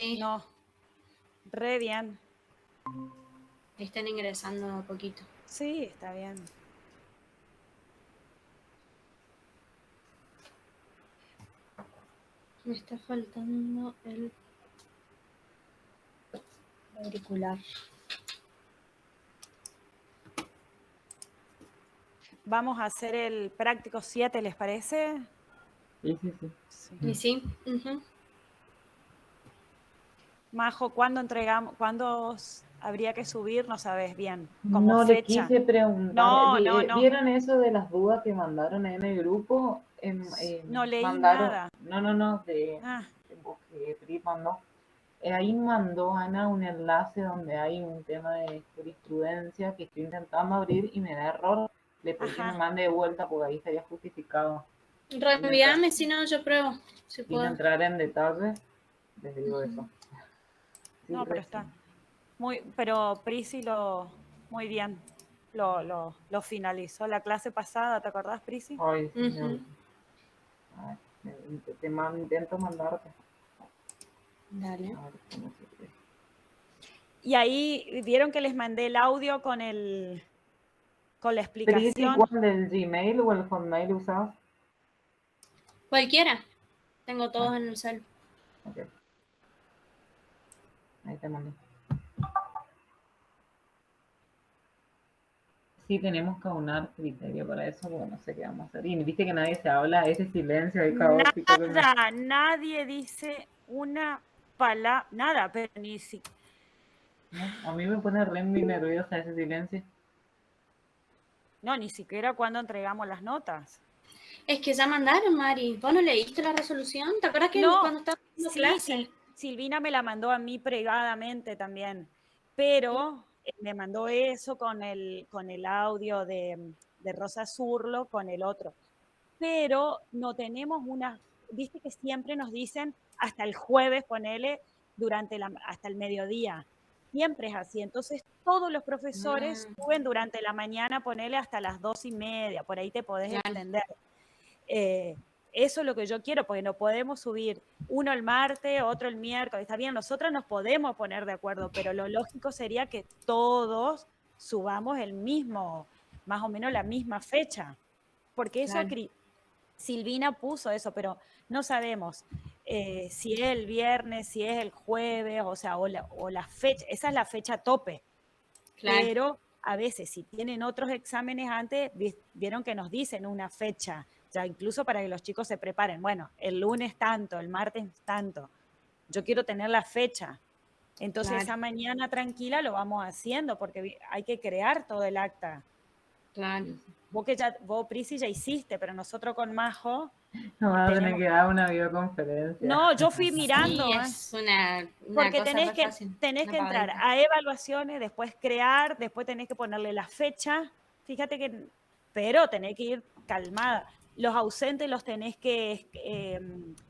Sí, No, re bien. están ingresando a poquito. Sí, está bien. Me está faltando el auricular. Vamos a hacer el práctico 7, ¿les parece? Sí, sí, sí. Sí. ¿Y sí? Ujú. Majo, ¿cuándo habría que subir? No sabes bien. Como No le fecha. quise preguntar. No, no, no. ¿Vieron eso de las dudas que mandaron en el grupo? No leí Mandaron, nada. no, Ah, que Pri mandó. Ahí mandó Ana un enlace donde hay un tema de jurisprudencia que estoy intentando abrir y me da error. Le pedí que me ajá. mande de vuelta porque ahí estaría justificado. Reenvíame, si no, yo pruebo. Si Sin puedo. entrar en detalle, les digo eso. Sí, No, pero recién. está pero Prisi muy bien. Lo finalizó la clase pasada, ¿te acordás, Prisi? Ay, sí, Ujú. ay, intento mandarte. Dale. A ver cómo se ve. Y ahí vieron que les mandé el audio con la Prisi, explicación. ¿cuál del Gmail o el Hotmail usas? Cualquiera. Tengo Ah, todos en el cel. ok. Ahí te mandé. Sí, tenemos que aunar criterio para eso, porque no sé qué vamos a hacer. Y viste que nadie se habla, ese silencio ahí caótico que me... Nada, nadie dice una palabra, nada, pero ni si, ¿no? A mí me pone re muy nerviosa ese silencio. no, ni siquiera cuando entregamos las notas. Es que ya mandaron, Mari. ¿Vos no leíste la resolución? ¿Te acuerdas que No, cuando estábamos haciendo sí, clase? Silvina me la mandó a mí privadamente también, pero me mandó eso con el audio de Rosa Zurlo, con el otro. Pero no tenemos viste que siempre nos dicen hasta el jueves, ponele, hasta el mediodía. Siempre es así. Entonces, todos los profesores Ah, suben durante la mañana, ponele hasta las 2:30, por ahí te podés claro, extender. Eh, Eso es lo que yo quiero, porque no podemos subir uno el martes, otro el miércoles. Está bien, nosotros nos podemos poner de acuerdo, pero lo lógico sería que todos subamos más o menos la misma fecha, porque eso claro. Silvina puso eso, pero no sabemos si es el viernes, si es el jueves, o sea, o la fecha, esa es la fecha tope, Claro, pero a veces si tienen otros exámenes antes, vieron que nos dicen una fecha, ya incluso para que los chicos se preparen. Bueno, el lunes tanto, el martes tanto. Yo quiero tener la fecha. Entonces claro, esa mañana tranquila lo vamos haciendo porque hay que crear todo el acta. claro. Vos, Prisi, ya hiciste, pero nosotros con Majo No van a tener tenemos. que dar una videoconferencia. No, yo fui Sí, mirando, es una porque cosa tenés re que, fácil. tenés Una que entrar pagadita. a evaluaciones, después crear, después tenés que ponerle la fecha. Fíjate pero tenés que ir calmada. Los ausentes los tenés que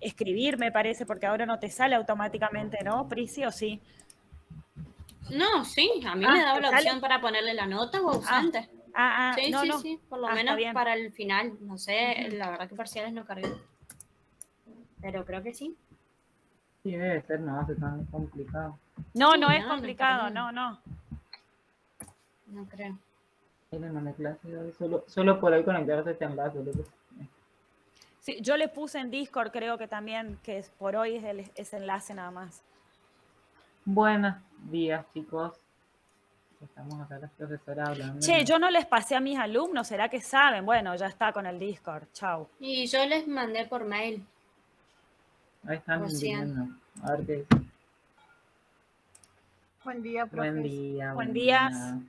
escribir, me parece, porque ahora no te sale automáticamente, ¿no, Prisi, o sí? No, sí, a mí me Ah, daba ¿te la sale? opción para ponerle la nota o Ah, ausente. Sí, no, sí, no. sí, por lo Ah, está menos bien. para el final. No sé, Ujú. la verdad que parciales no cargué, pero creo que sí. Sí, debe ser, no va a ser tan complicado. No, no Sí, es no, no, para complicado, nada. no, no. No creo. Ahí le mandé clase hoy, solo por ahí conectarse a este enlace. Sí, yo le puse en Discord, creo que también, por hoy es ese enlace nada más. Buenos días, chicos. Estamos acá las profesoras hablando. Che, yo no les pasé a mis alumnos, ¿será que saben? Bueno, ya está con el Discord, chau. Y yo les mandé por mail Ahí están recién. viniendo. A ver qué dicen. Buen día, Buen profes. día, Buen buen día. día.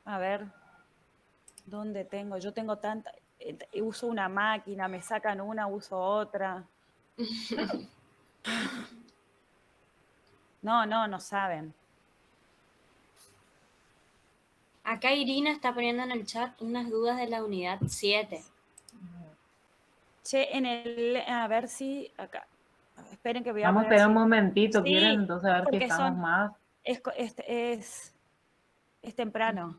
A ver, ¿dónde tengo? Yo tengo tanta, uso una máquina, me sacan una, uso otra. No, no, no saben. Acá Irina está poniendo en el chat unas dudas de la unidad 7. Che, a ver si, acá, esperen que voy a Vamos a poner esperar un si, momentito. ¿Quieren sí, entonces a ver si porque estamos más? es temprano.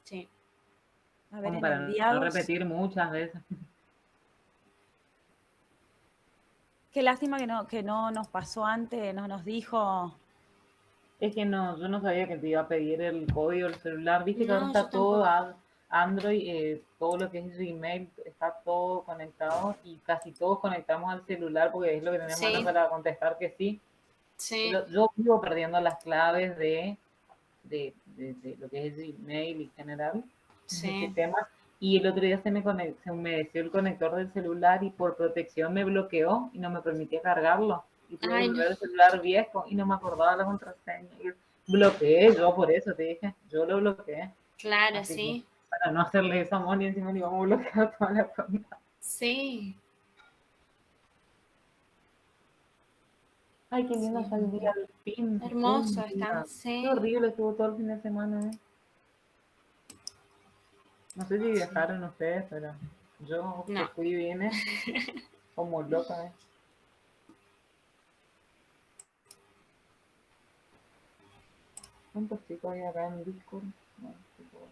Sí. A ver, Como en para no enviados. repetir muchas veces. Qué lástima que no nos pasó antes, no nos dijo. Es que no, yo no sabía que te iba a pedir el código del celular. Viste que ahora No, yo está todo tampoco. Android, todo lo que es Gmail, está todo conectado y casi todos conectamos al celular porque es lo que tenemos ahora Sí, para contestar que sí. sí, Yo vivo perdiendo las claves de lo que es Gmail y general, de sí. sistemas. Y el otro día se humedeció el conector del celular y por protección me bloqueó y no me permitía cargarlo. Y tuve que Ay, no. volver el celular viejo y no me acordaba la contraseña. Y bloqueé yo, por eso te dije, yo lo bloqueé. Claro, Así que sí. para no hacerle eso a Moni, encima le íbamos a bloquear toda la cuenta. Sí. Ay, qué lindo Sí, es está un el día, tema. al fin, Hermoso un está, día. Qué sí. horrible estuvo todo el fin de semana, ¿eh? No sé si Sí. viajaron ustedes, pero yo que No. fui y vine como loca, ¿eh? ¿Cuántos chicos hay acá en Discord? No, tipo,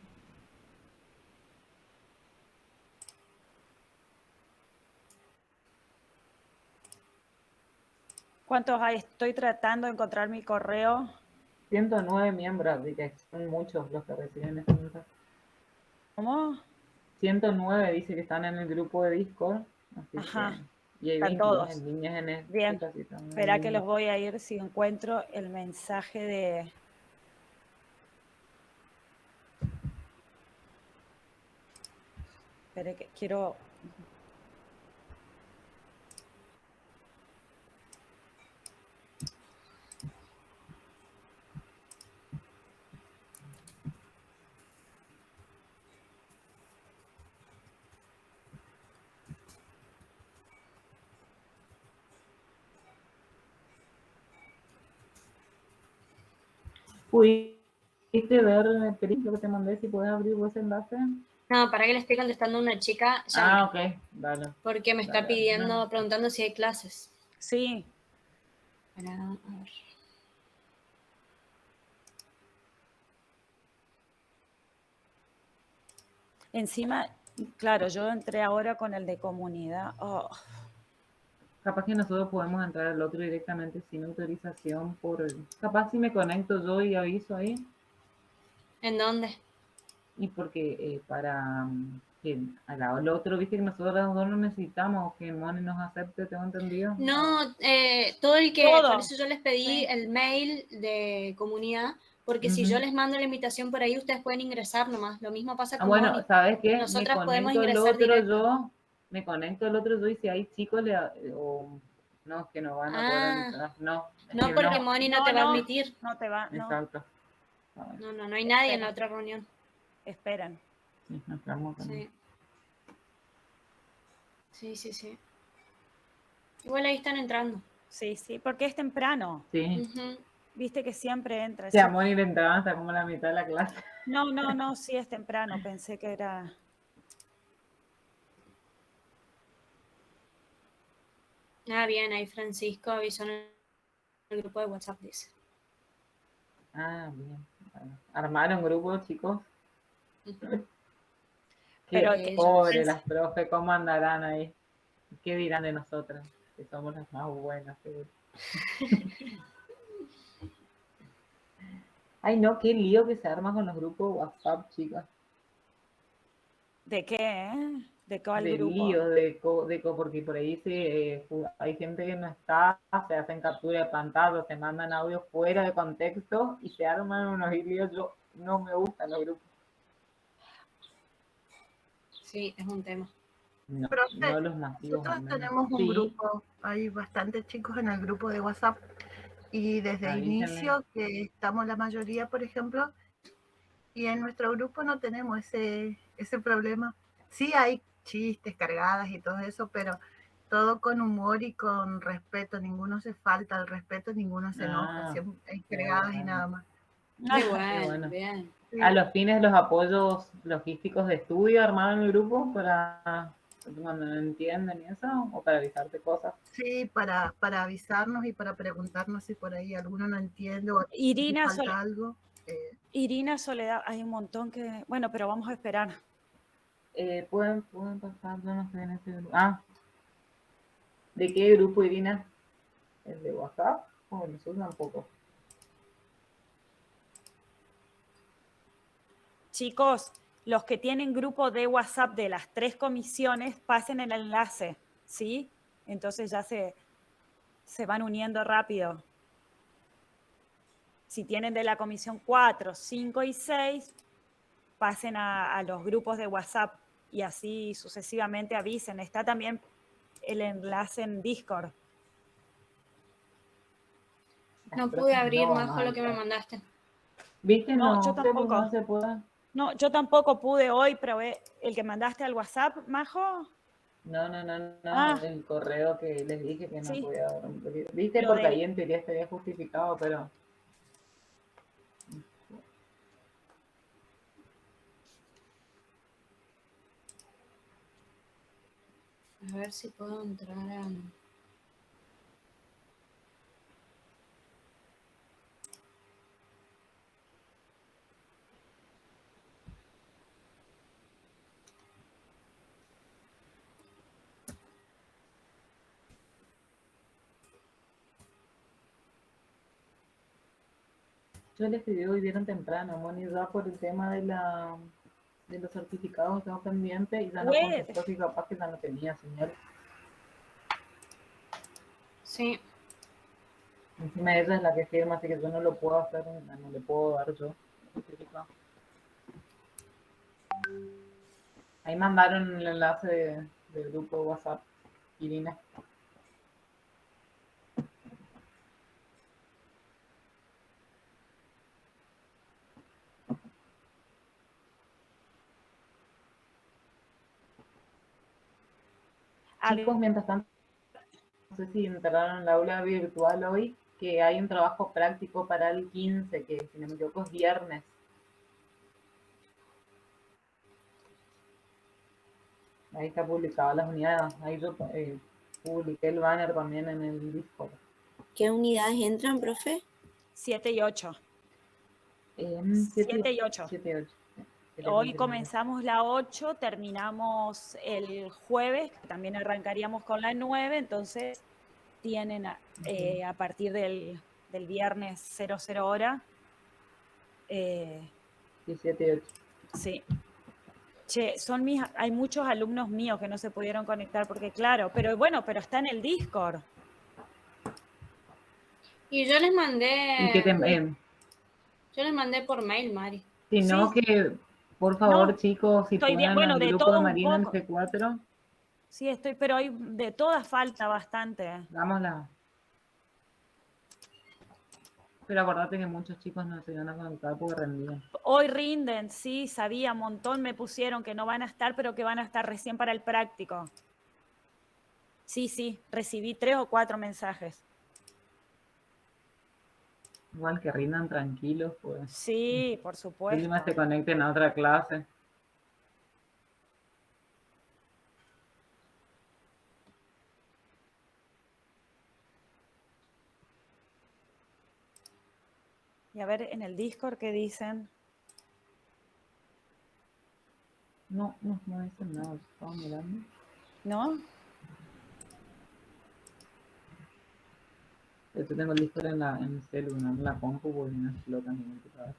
¿Cuántos hay? Estoy tratando de encontrar mi correo. 109 miembros, así que son muchos los que reciben este mensaje. ¿Cómo? 109 dice que están en el grupo de Discord, así que... Ajá, Y hay están 22 todos. en niñas en este Bien. casito, en Espera que niños. los voy a ir si encuentro el mensaje de... Espera que quiero... ¿Pudiste ver el lo que te mandé? Si puedes abrir ese enlace. No, para que le estoy contestando a una chica, llame. Ah, ok, dale, Porque me está dale, dale. No, pidiendo, preguntando si hay clases. Sí, Para, a ver. encima, claro, yo entré ahora con el de comunidad. Oh, capaz que nosotros podemos entrar al otro directamente sin autorización capaz si me conecto yo y aviso ahí ¿En dónde? y porque para que al otro, viste que nosotros los dos no necesitamos que el Moni nos acepte, tengo entendido. No, todo el que, por todo. eso yo les pedí Sí. el mail de comunidad, porque si yo Ujú. les mando la invitación por ahí, ustedes pueden ingresar nomás. Lo mismo pasa Ah, con bueno, Moni. ¿sabes qué? Nosotras podemos ingresar directo. Me conecto el otro yo y si hay chicos o no, es que no van a poder Ah, entrar, no, es no que porque no, Moni no No, te va a no, admitir. no te va, no. exacto. A ver, No, no, no hay nadie en la Esperen, otra reunión. esperen. sí, nos quedamos con... Sí, sí, sí, sí. Igual ahí están entrando. Sí, sí, porque es temprano. Sí, Ujú. Viste que siempre entra. sí, a Sí. Moni le entraban hasta como la mitad de la clase. No, no, no, sí es temprano. Pensé que era. Ah, bien, ahí Francisco avisó en el grupo de WhatsApp, dice. Ah, bien. Bueno, armaron grupos, chicos. Ujú. Pero Qué Ella. pobre las profes, ¿cómo andarán ahí? ¿Qué dirán de nosotras? Que somos las más buenas, seguro. Ay, no, qué lío que se arma con los grupos de WhatsApp, chicas. ¿de qué? ¿De cuál De grupo? lío, porque por ahí hay gente que no está, se hacen captura de pantalla, se mandan audios fuera de contexto y se arman unos líos. Yo no me gustan los grupos. Sí, es un tema. No, Profe, no los masivos al nosotros menos. tenemos un Sí, grupo, hay bastantes chicos en el grupo de WhatsApp y desde avísenme. inicio que estamos la mayoría, por ejemplo, y en nuestro grupo no tenemos ese problema. Sí hay chistes, cargadas y todo eso, pero todo con humor y con respeto, ninguno se falta al respeto, ninguno se enoja, Ah, siempre hay qué cargadas y bueno, nada más. Qué qué bueno, bueno. bien. A Sí, los fines, los apoyos logísticos de estudio armaban el grupo para cuando no entienden y eso, o para avisarte cosas. sí, para avisarnos y para preguntarnos si por ahí alguno no entiende o si Irina, falta algo. Irina Soledad, hay un montón que. Bueno, pero vamos a esperar. Pueden pasar, yo no estoy en ese grupo. Ah, ¿De qué grupo, Irina? ¿El de WhatsApp? O nosotros tampoco. Chicos, los que tienen grupo de WhatsApp de las 3 comisiones, pasen el enlace, ¿sí? Entonces ya se van uniendo rápido. Si tienen de la comisión 4, 5 y 6, pasen a los grupos de WhatsApp y así sucesivamente avisen. Está también el enlace en Discord. No pude abrir, No, Majo, lo que me Marta. mandaste. ¿Viste? No, No, yo tampoco. no se puede. No, yo tampoco pude hoy, pero el que mandaste al WhatsApp, Majo. No, Ah, el correo que les dije que no sí. podía. ¿Viste? Lo Porque del- ahí en teoría estaría justificado, pero A ver si puedo entrar a... yo les escribí hoy vieron temprano, Moni, ya por el tema de los certificados tengo pendiente y ya no Web. contestó que capaz que ya no tenía señal. Sí, Encima ella es la que firma, así que yo no lo puedo hacer, no le puedo dar yo el certificado. Ahí mandaron el enlace del grupo de WhatsApp, Irina. Chicos, mientras tanto, no sé si entraron en la aula virtual hoy, que hay un trabajo práctico para el 15, que si no me equivoco es viernes. Ahí está publicada las unidades. Ahí yo publiqué el banner también en el Discord. ¿Qué unidades entran, profe? 7 y 8. 7 y 8. 7 y 8. Hoy comenzamos la 8, terminamos el jueves, que también arrancaríamos con la 9, entonces tienen a partir del viernes 00 hora. 7 y 8. Sí. Che, hay muchos alumnos míos que no se pudieron conectar porque claro, pero bueno, pero está en el Discord. y yo les mandé... Y que Yo les mandé por mail, Mari. si no, Sí. que por favor, No, chicos, si estoy bien. pueden Bueno, al de grupo de todo un Marina en poco. C4, Sí, pero hay de todas falta bastante. dámosla. Pero acordate que muchos chicos no se van a conectar porque rendían. Hoy rinden, sí, sabía, un montón me pusieron que no van a estar, pero que van a estar recién para el práctico. Sí, recibí 3 o 4 mensajes. Igual que rindan tranquilos, pues. Sí, por supuesto. Última se conecten a otra clase. Y a ver en el Discord qué dicen. No dicen nada, estaba mirando. ¿No? Yo tengo el Discord en el celular, no en la compu, porque no explota mi computadora.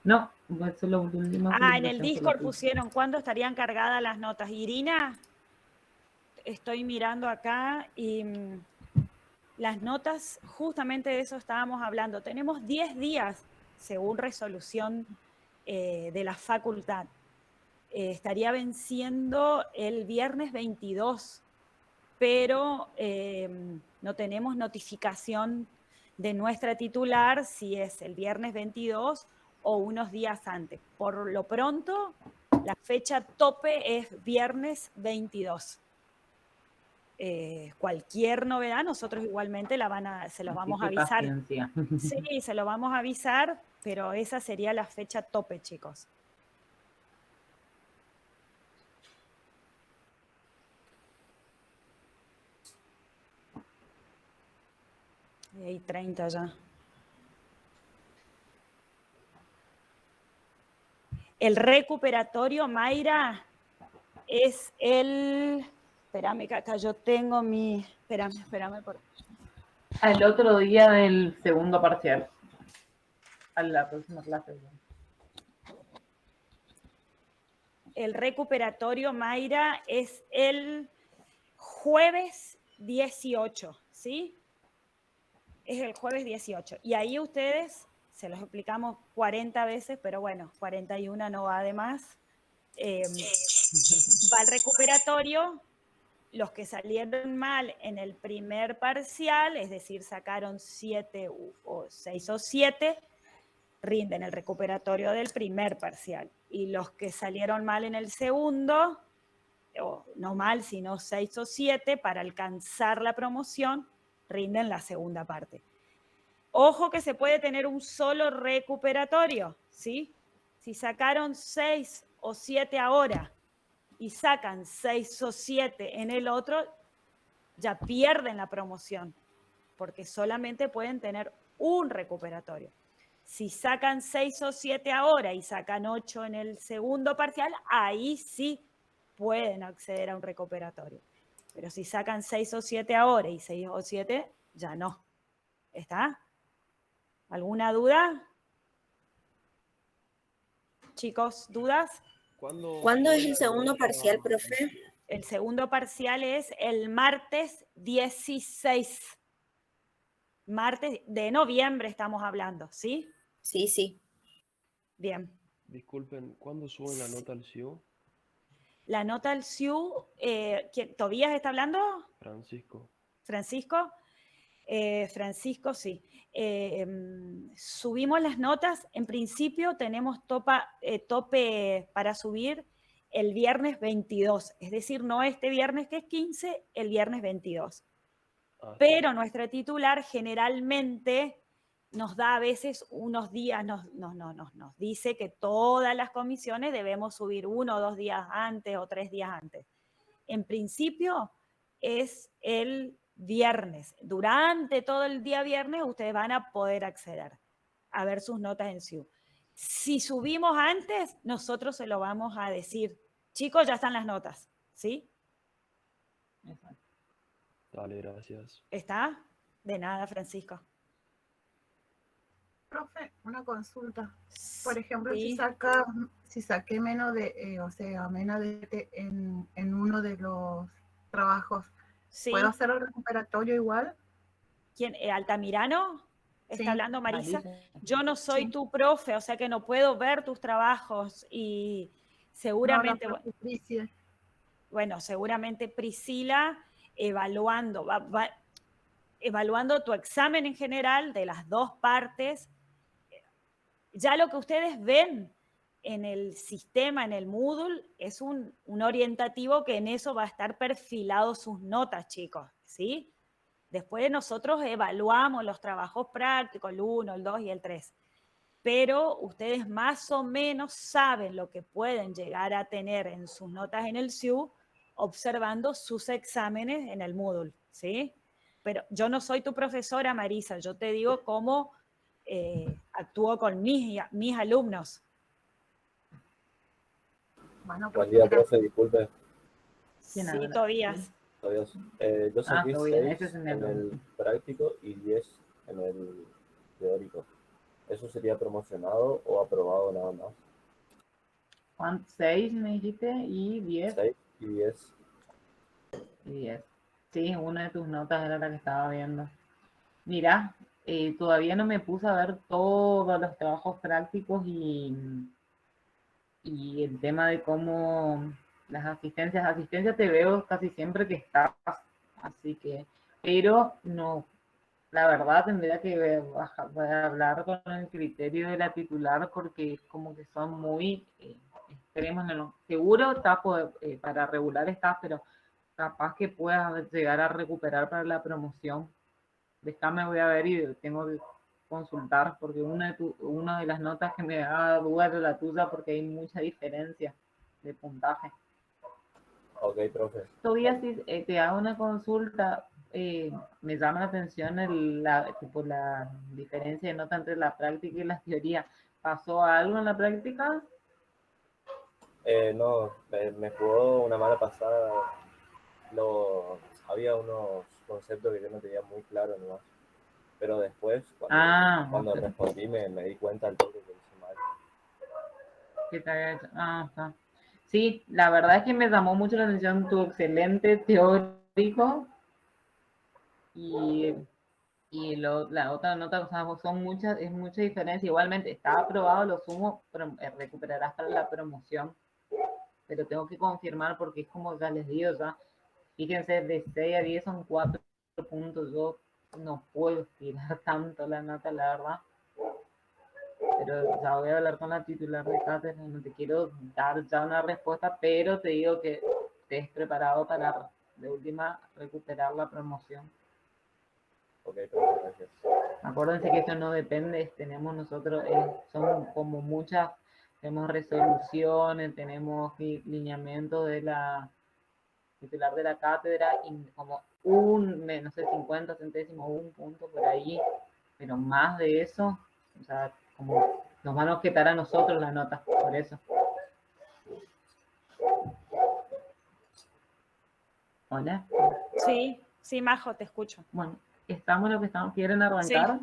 No, eso es lo último. En el Discord pusieron cuándo estarían cargadas las notas. Irina, estoy mirando acá y las notas, justamente de eso estábamos hablando. Tenemos 10 días, según resolución de la facultad. Estaría venciendo el viernes 22, pero no tenemos notificación de nuestra titular si es el viernes 22 o unos días antes. Por lo pronto, la fecha tope es viernes 22. Cualquier novedad, nosotros igualmente se los vamos a avisar. Paciencia. Sí, se lo vamos a avisar, pero esa sería la fecha tope, chicos. Y hay 30 ya. El recuperatorio, Mayra, es el Espérame, que acá yo tengo mi... Espérame. Al otro día del segundo parcial. A la próxima clase. El recuperatorio, Mayra, es el jueves 18, ¿sí? Es el jueves 18. Y ahí ustedes, se los explicamos 40 veces, pero bueno, 41 no va de más. Va al recuperatorio. Los que salieron mal en el primer parcial, es decir, sacaron 6 o 7, rinden el recuperatorio del primer parcial. Y los que salieron mal en el segundo, o no mal, sino 6 o 7, para alcanzar la promoción, rinden la segunda parte. Ojo que se puede tener un solo recuperatorio, ¿sí? Si sacaron 6 o 7 ahora y sacan 6 o 7 en el otro, ya pierden la promoción, porque solamente pueden tener un recuperatorio. Si sacan 6 o 7 ahora y sacan 8 en el segundo parcial, ahí sí pueden acceder a un recuperatorio. Pero si sacan 6 o 7 ahora y 6 o 7, ya no. ¿Está? ¿Alguna duda? Chicos, ¿dudas? ¿Cuándo es el segundo parcial, profe? El segundo parcial es el martes 16. Martes de noviembre estamos hablando, ¿sí? Sí, sí. Bien. Disculpen, ¿cuándo suben la nota al CIU? La nota al SIU, ¿Tobías está hablando? Francisco. ¿Francisco? Francisco, sí. Subimos las notas. En principio tenemos tope para subir el viernes 22. Es decir, no este viernes que es 15, el viernes 22. Pero nuestra titular generalmente nos da a veces unos días, nos dice que todas las comisiones debemos subir 1 o 2 días antes o 3 días antes. En principio es el viernes. Durante todo el día viernes ustedes van a poder acceder a ver sus notas en SIU. Si subimos antes, nosotros se lo vamos a decir. Chicos, ya están las notas, ¿sí? Exacto. Dale, gracias. ¿Está? De nada, Francisco. Profe, una consulta. Por ejemplo, Sí. si saqué menos de, menos de en uno de los trabajos, Sí. ¿puedo hacer el recuperatorio igual? ¿Quién? ¿Altamirano? ¿Está Sí. hablando Marisa? Yo no soy Sí. tu profe, o sea que no puedo ver tus trabajos y seguramente, No, la profe Priscila. bueno, seguramente Priscila evaluando, evaluando tu examen en general de las dos partes. Ya lo que ustedes ven en el sistema, en el Moodle, es un orientativo que en eso va a estar perfilado sus notas, chicos, ¿sí? Después nosotros evaluamos los trabajos prácticos, el 1, el 2 y el 3. Pero ustedes más o menos saben lo que pueden llegar a tener en sus notas en el SIU observando sus exámenes en el Moodle, ¿sí? Pero yo no soy tu profesora, Marisa, yo te digo cómo actúo con mis alumnos. Bueno, Buen día, profe, disculpe. ¿Quién Sí, habla? Tobías. Yo saqué todo bien, 6 ese es en en el el práctico y 10 en el teórico. ¿Eso sería promocionado o aprobado nada más? ¿Cuántos? 6 me dijiste y 10. 6 y 10. Y 10. Sí, una de tus notas era la que estaba viendo. Mira, todavía no me puse a ver todos los trabajos prácticos y el tema de cómo las asistencias te veo casi siempre que estás, así que, pero no, la verdad tendría que hablar con el criterio de la titular porque es como que son muy extremos. Seguro estás para regular estás, pero capaz que puedas llegar a recuperar para la promoción. Déjame, voy a ver y tengo que consultar porque una de las notas que me da duda es la tuya porque hay mucha diferencia de puntaje. Ok, profe. Todavía si te hago una consulta, me llama la atención la diferencia de nota entre la práctica y la teoría. ¿Pasó algo en la práctica? No, me jugó una mala pasada había unos conceptos que yo no tenía muy claros nomás. Pero después, cuando respondí, me di cuenta del todo que hice mal. ¿Qué te había hecho? Está. Sí, la verdad es que me llamó mucho la atención tu excelente teórico y la otra nota, o sea, es mucha diferencia. Igualmente, está aprobado, lo sumo, recuperarás para la promoción, pero tengo que confirmar porque es como ya les digo, ya, fíjense, de 6 a 10 son 4 puntos, yo no puedo estirar tanto la nota, la verdad. Pero ya voy a hablar con la titular de cátedra, no te quiero dar ya una respuesta, pero te digo que estés preparado para, de última, recuperar la promoción. Ok, gracias. Acuérdense que esto no depende, tenemos nosotros, son como muchas, tenemos resoluciones, tenemos lineamientos de la titular de la cátedra y como no sé, 50 centésimos, un punto por ahí, pero más de eso, o sea, como nos van a objetar a nosotros la nota, por eso. Hola. Sí, Majo, te escucho. Bueno, estamos lo que estamos. ¿Quieren arrancar?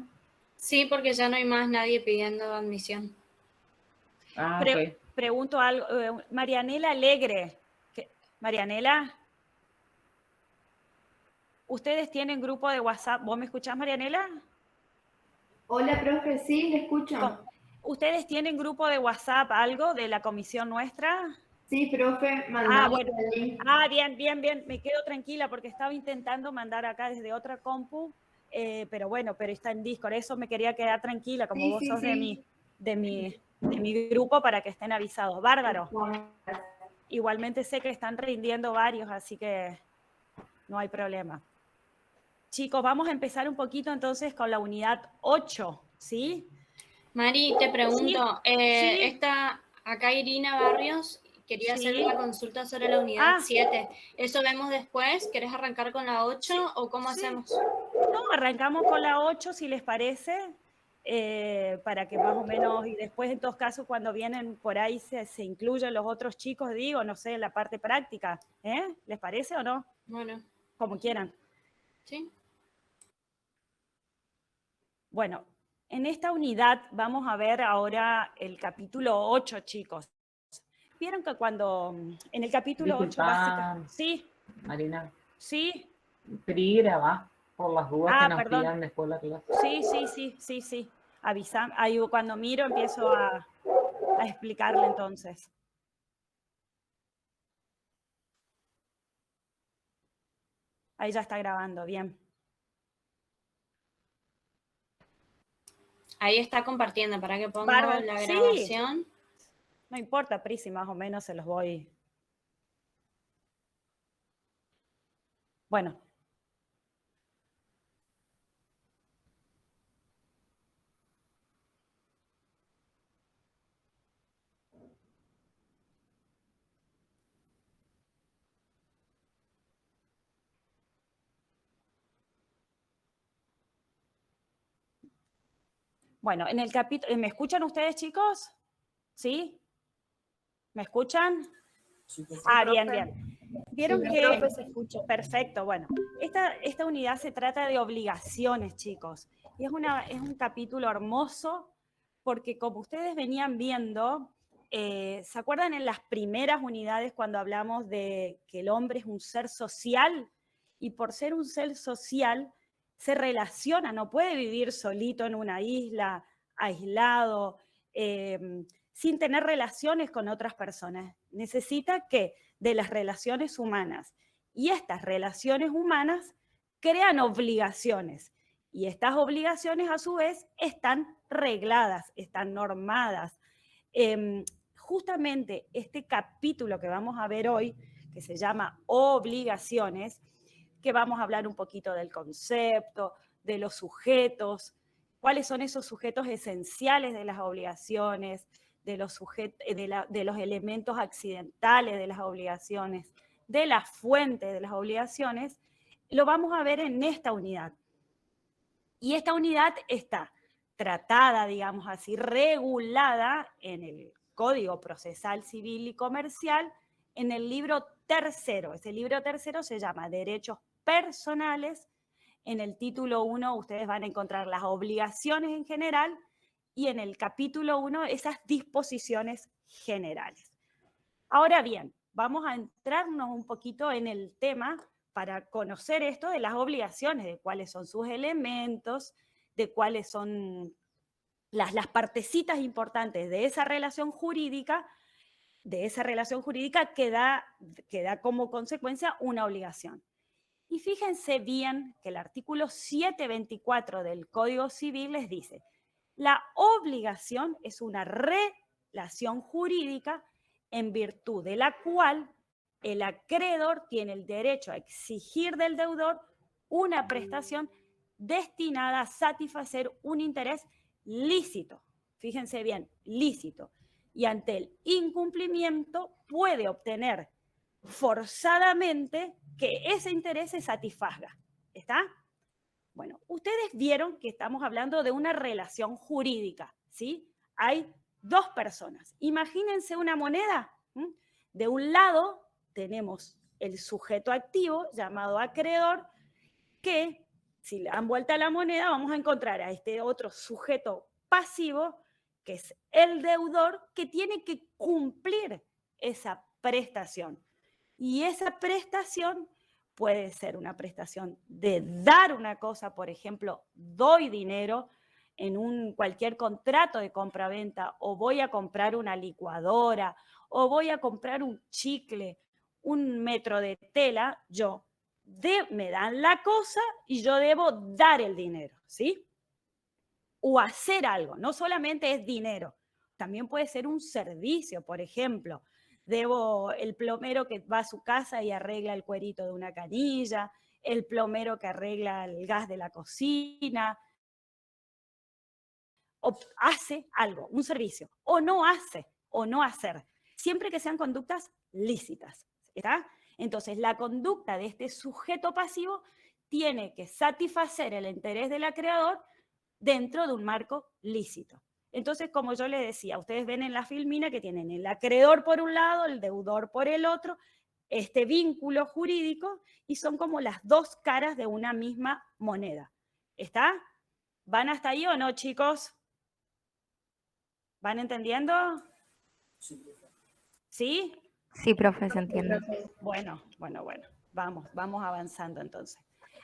Sí, porque ya no hay más nadie pidiendo admisión. Ok. Pregunto algo. Marianela Alegre. Marianela, ¿ustedes tienen grupo de WhatsApp? ¿Vos me escuchás, Marianela? Hola, profe, sí, le escucho. ¿Ustedes tienen grupo de WhatsApp, algo de la comisión nuestra? Sí, profe, mandamos bueno. el link. Bien, me quedo tranquila porque estaba intentando mandar acá desde otra compu, pero está en Discord, eso me quería quedar tranquila, como vos sos de mi grupo, para que estén avisados. Bárbaro. Igualmente sé que están rindiendo varios, así que no hay problema. Chicos, vamos a empezar un poquito entonces con la unidad 8, ¿sí? Mari, te pregunto, Sí. Acá Irina Barrios quería hacer una consulta sobre la unidad 7. ¿Eso vemos después? ¿Querés arrancar con la 8 o cómo hacemos? No, arrancamos con la 8 si les parece, para que más o menos, y después en todos casos cuando vienen por ahí se incluyen los otros chicos, digo, no sé, la parte práctica, ¿les parece o no? Bueno. Como quieran. Sí. Bueno, en esta unidad vamos a ver ahora el capítulo 8, chicos. ¿Vieron que cuando en el capítulo 8 básicamente... Sí. Marina. Sí. Quería grabar por las dudas que nos pidan después de la clase. Sí. Avisame. Ahí cuando miro empiezo a explicarle entonces. Ahí ya está grabando, bien. Ahí está compartiendo, para que ponga la grabación. No importa, Prisi, más o menos se los voy. Bueno. Bueno, en el capítulo... ¿Me escuchan ustedes, chicos? ¿Sí? ¿Me escuchan? Sí, bien. Vieron que... se escucha. Perfecto, bueno. Esta unidad se trata de obligaciones, chicos. Y es un capítulo hermoso porque, como ustedes venían viendo, ¿se acuerdan en las primeras unidades cuando hablamos de que el hombre es un ser social? Y por ser un ser social, se relaciona, no puede vivir solito en una isla, aislado, sin tener relaciones con otras personas. Necesita de las relaciones humanas. Y estas relaciones humanas crean obligaciones. Y estas obligaciones, a su vez, están regladas, están normadas. Justamente este capítulo que vamos a ver hoy, que se llama Obligaciones, que vamos a hablar un poquito del concepto, de los sujetos, cuáles son esos sujetos esenciales de las obligaciones, de los elementos accidentales de las obligaciones, de la fuente de las obligaciones, lo vamos a ver en esta unidad. Y esta unidad está tratada, digamos así, regulada en el Código Procesal Civil y Comercial, en el libro tercero. Ese libro tercero se llama Derechos Personales. En el título 1 ustedes van a encontrar las obligaciones en general y en el capítulo 1 esas disposiciones generales. Ahora bien, vamos a entrarnos un poquito en el tema para conocer esto de las obligaciones, de cuáles son sus elementos, de cuáles son las partecitas importantes de esa relación jurídica que da como consecuencia una obligación. Y fíjense bien que el artículo 724 del Código Civil les dice, la obligación es una relación jurídica en virtud de la cual el acreedor tiene el derecho a exigir del deudor una prestación destinada a satisfacer un interés lícito. Fíjense bien, lícito. Y ante el incumplimiento puede obtener forzadamente que ese interés se satisfaga. ¿Está? Bueno, ustedes vieron que estamos hablando de una relación jurídica, ¿sí? Hay dos personas. Imagínense una moneda. De un lado tenemos el sujeto activo llamado acreedor, que si le dan vuelta a la moneda vamos a encontrar a este otro sujeto pasivo, que es el deudor, que tiene que cumplir esa prestación. Y esa prestación puede ser una prestación de dar una cosa, por ejemplo, doy dinero en cualquier contrato de compra-venta, o voy a comprar una licuadora, o voy a comprar un chicle, un metro de tela, me dan la cosa y yo debo dar el dinero, ¿sí? O hacer algo, no solamente es dinero, también puede ser un servicio, por ejemplo, debo el plomero que va a su casa y arregla el cuerito de una canilla, el plomero que arregla el gas de la cocina, o hace algo, un servicio, o no hace, o no hacer, siempre que sean conductas lícitas, ¿está? Entonces, la conducta de este sujeto pasivo tiene que satisfacer el interés del acreedor dentro de un marco lícito. Entonces, como yo les decía, ustedes ven en la filmina que tienen el acreedor por un lado, el deudor por el otro, este vínculo jurídico, y son como las dos caras de una misma moneda. ¿Está? ¿Van hasta ahí o no, chicos? ¿Van entendiendo? ¿Sí? Sí, profe, se entiende. Bueno. Vamos avanzando entonces.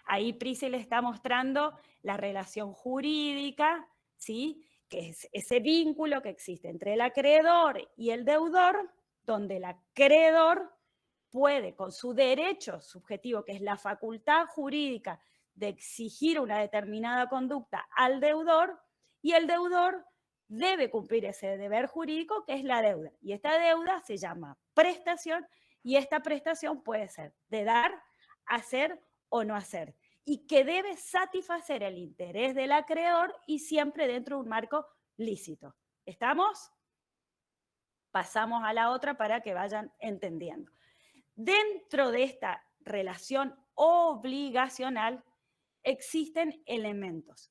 Ahí Prisi le está mostrando la relación jurídica, ¿sí? Que es ese vínculo que existe entre el acreedor y el deudor, donde el acreedor puede, con su derecho subjetivo, que es la facultad jurídica de exigir una determinada conducta al deudor, y el deudor debe cumplir ese deber jurídico que es la deuda. Y esta deuda se llama prestación, y esta prestación puede ser de dar, hacer o no hacer, y que debe satisfacer el interés del acreedor y siempre dentro de un marco lícito. ¿Estamos? Pasamos a la otra para que vayan entendiendo. Dentro de esta relación obligacional existen elementos.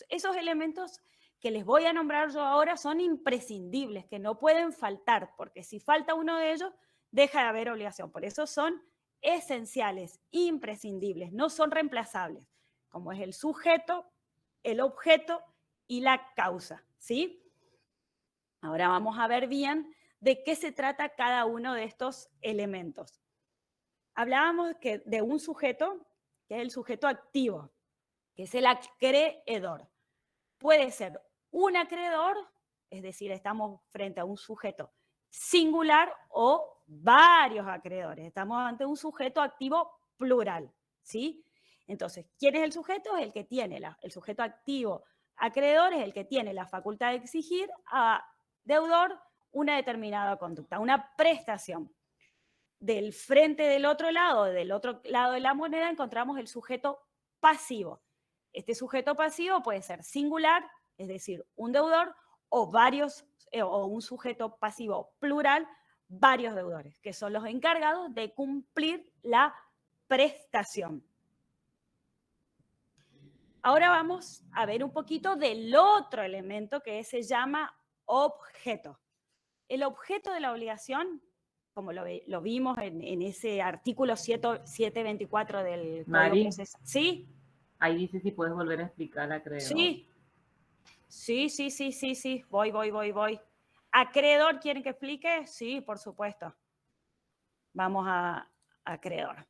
Esos elementos que les voy a nombrar yo ahora son imprescindibles, que no pueden faltar, porque si falta uno de ellos, deja de haber obligación. Por eso son esenciales, imprescindibles, no son reemplazables, como es el sujeto, el objeto y la causa, ¿sí? Ahora vamos a ver bien de qué se trata cada uno de estos elementos. Hablábamos de un sujeto, que es el sujeto activo, que es el acreedor. Puede ser un acreedor, es decir, estamos frente a un sujeto singular, o varios acreedores. Estamos ante un sujeto activo plural, ¿sí? Entonces, ¿quién es el sujeto? Es el que tiene, el sujeto activo acreedor es el que tiene la facultad de exigir a deudor una determinada conducta, una prestación. Del frente del otro lado de la moneda, encontramos el sujeto pasivo. Este sujeto pasivo puede ser singular, es decir, un deudor, o un sujeto pasivo plural, varios deudores, que son los encargados de cumplir la prestación. Ahora vamos a ver un poquito del otro elemento que se llama objeto. El objeto de la obligación como lo vimos en ese artículo 724 del Mari, Código Procesal. ¿Sí? Ahí dice si puedes volver a explicar acreedor. Sí. Voy. ¿Acreedor quieren que explique? Sí, por supuesto. Vamos a acreedor.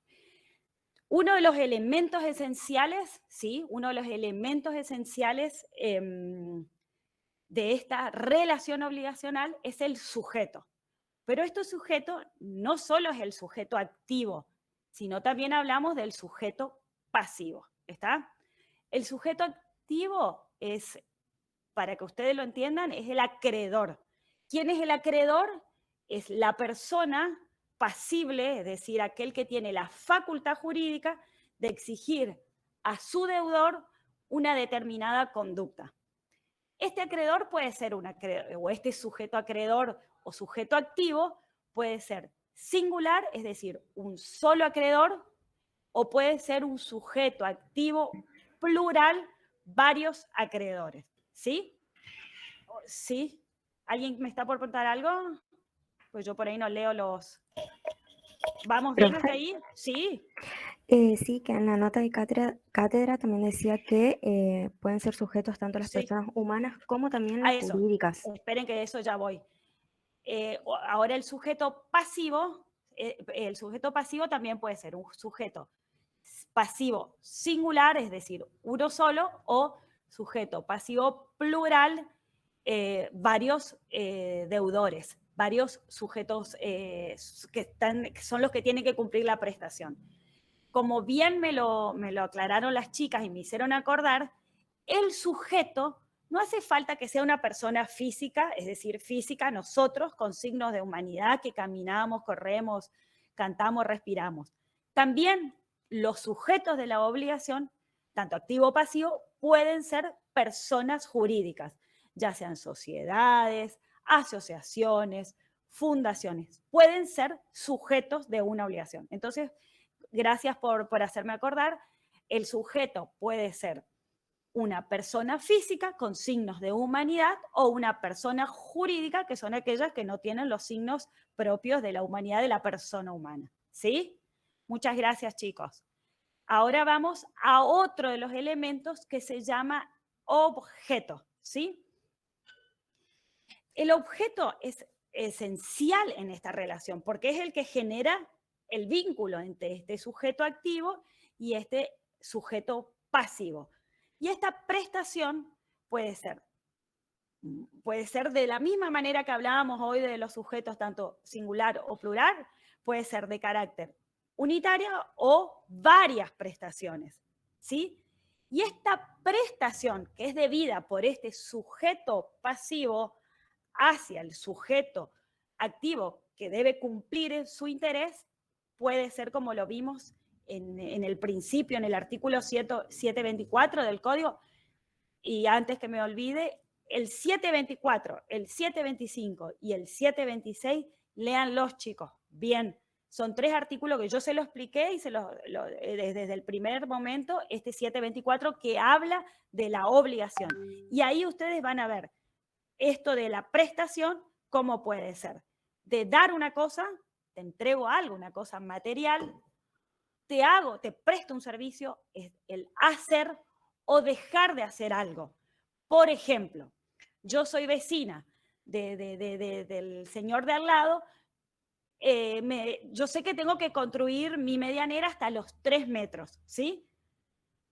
Uno de los elementos esenciales, ¿sí? Uno de los elementos esenciales de esta relación obligacional es el sujeto. Pero este sujeto no solo es el sujeto activo, sino también hablamos del sujeto pasivo, ¿está? El sujeto activo es, para que ustedes lo entiendan, es el acreedor. ¿Quién es el acreedor? Es la persona pasible, es decir, aquel que tiene la facultad jurídica de exigir a su deudor una determinada conducta. Este acreedor puede ser un acreedor, o este sujeto acreedor o sujeto activo puede ser singular, es decir, un solo acreedor, o puede ser un sujeto activo plural, varios acreedores. ¿Sí? ¿Sí? ¿Alguien me está por preguntar algo? Pues yo por ahí no leo los... ¿Vamos bien hasta ahí? Sí. Sí, que en la nota de cátedra también decía que pueden ser sujetos tanto las personas humanas como también las jurídicas. Esperen que de eso ya voy. Ahora el sujeto pasivo también puede ser un sujeto pasivo singular, es decir, uno solo, o sujeto pasivo plural, varios deudores, varios sujetos que son los que tienen que cumplir la prestación. Como bien me lo aclararon las chicas y me hicieron acordar, el sujeto no hace falta que sea una persona física, es decir, física, nosotros con signos de humanidad que caminamos, corremos, cantamos, respiramos. También los sujetos de la obligación, tanto activo o pasivo, pueden ser personas jurídicas, ya sean sociedades, asociaciones, fundaciones, pueden ser sujetos de una obligación. Entonces, gracias por hacerme acordar, el sujeto puede ser una persona física con signos de humanidad o una persona jurídica, que son aquellas que no tienen los signos propios de la humanidad de la persona humana. ¿Sí? Muchas gracias, chicos. Ahora vamos a otro de los elementos que se llama objeto. ¿Sí? El objeto es esencial en esta relación porque es el que genera el vínculo entre este sujeto activo y este sujeto pasivo. Y esta prestación puede ser de la misma manera que hablábamos hoy de los sujetos tanto singular o plural, puede ser de carácter unitario o varias prestaciones, ¿sí? Y esta prestación que es debida por este sujeto pasivo hacia el sujeto activo que debe cumplir su interés, puede ser como lo vimos en el principio, en el artículo 724 del Código, y antes que me olvide, el 724, el 725 y el 726, léanlos, chicos, bien. Son 3 artículos que yo se los expliqué y desde el primer momento, este 724 que habla de la obligación. Y ahí ustedes van a ver esto de la prestación, cómo puede ser. De dar una cosa, te entrego algo, una cosa material, te presto un servicio, es el hacer o dejar de hacer algo. Por ejemplo, yo soy vecina del señor de al lado, yo sé que tengo que construir mi medianera hasta los 3 metros, ¿sí?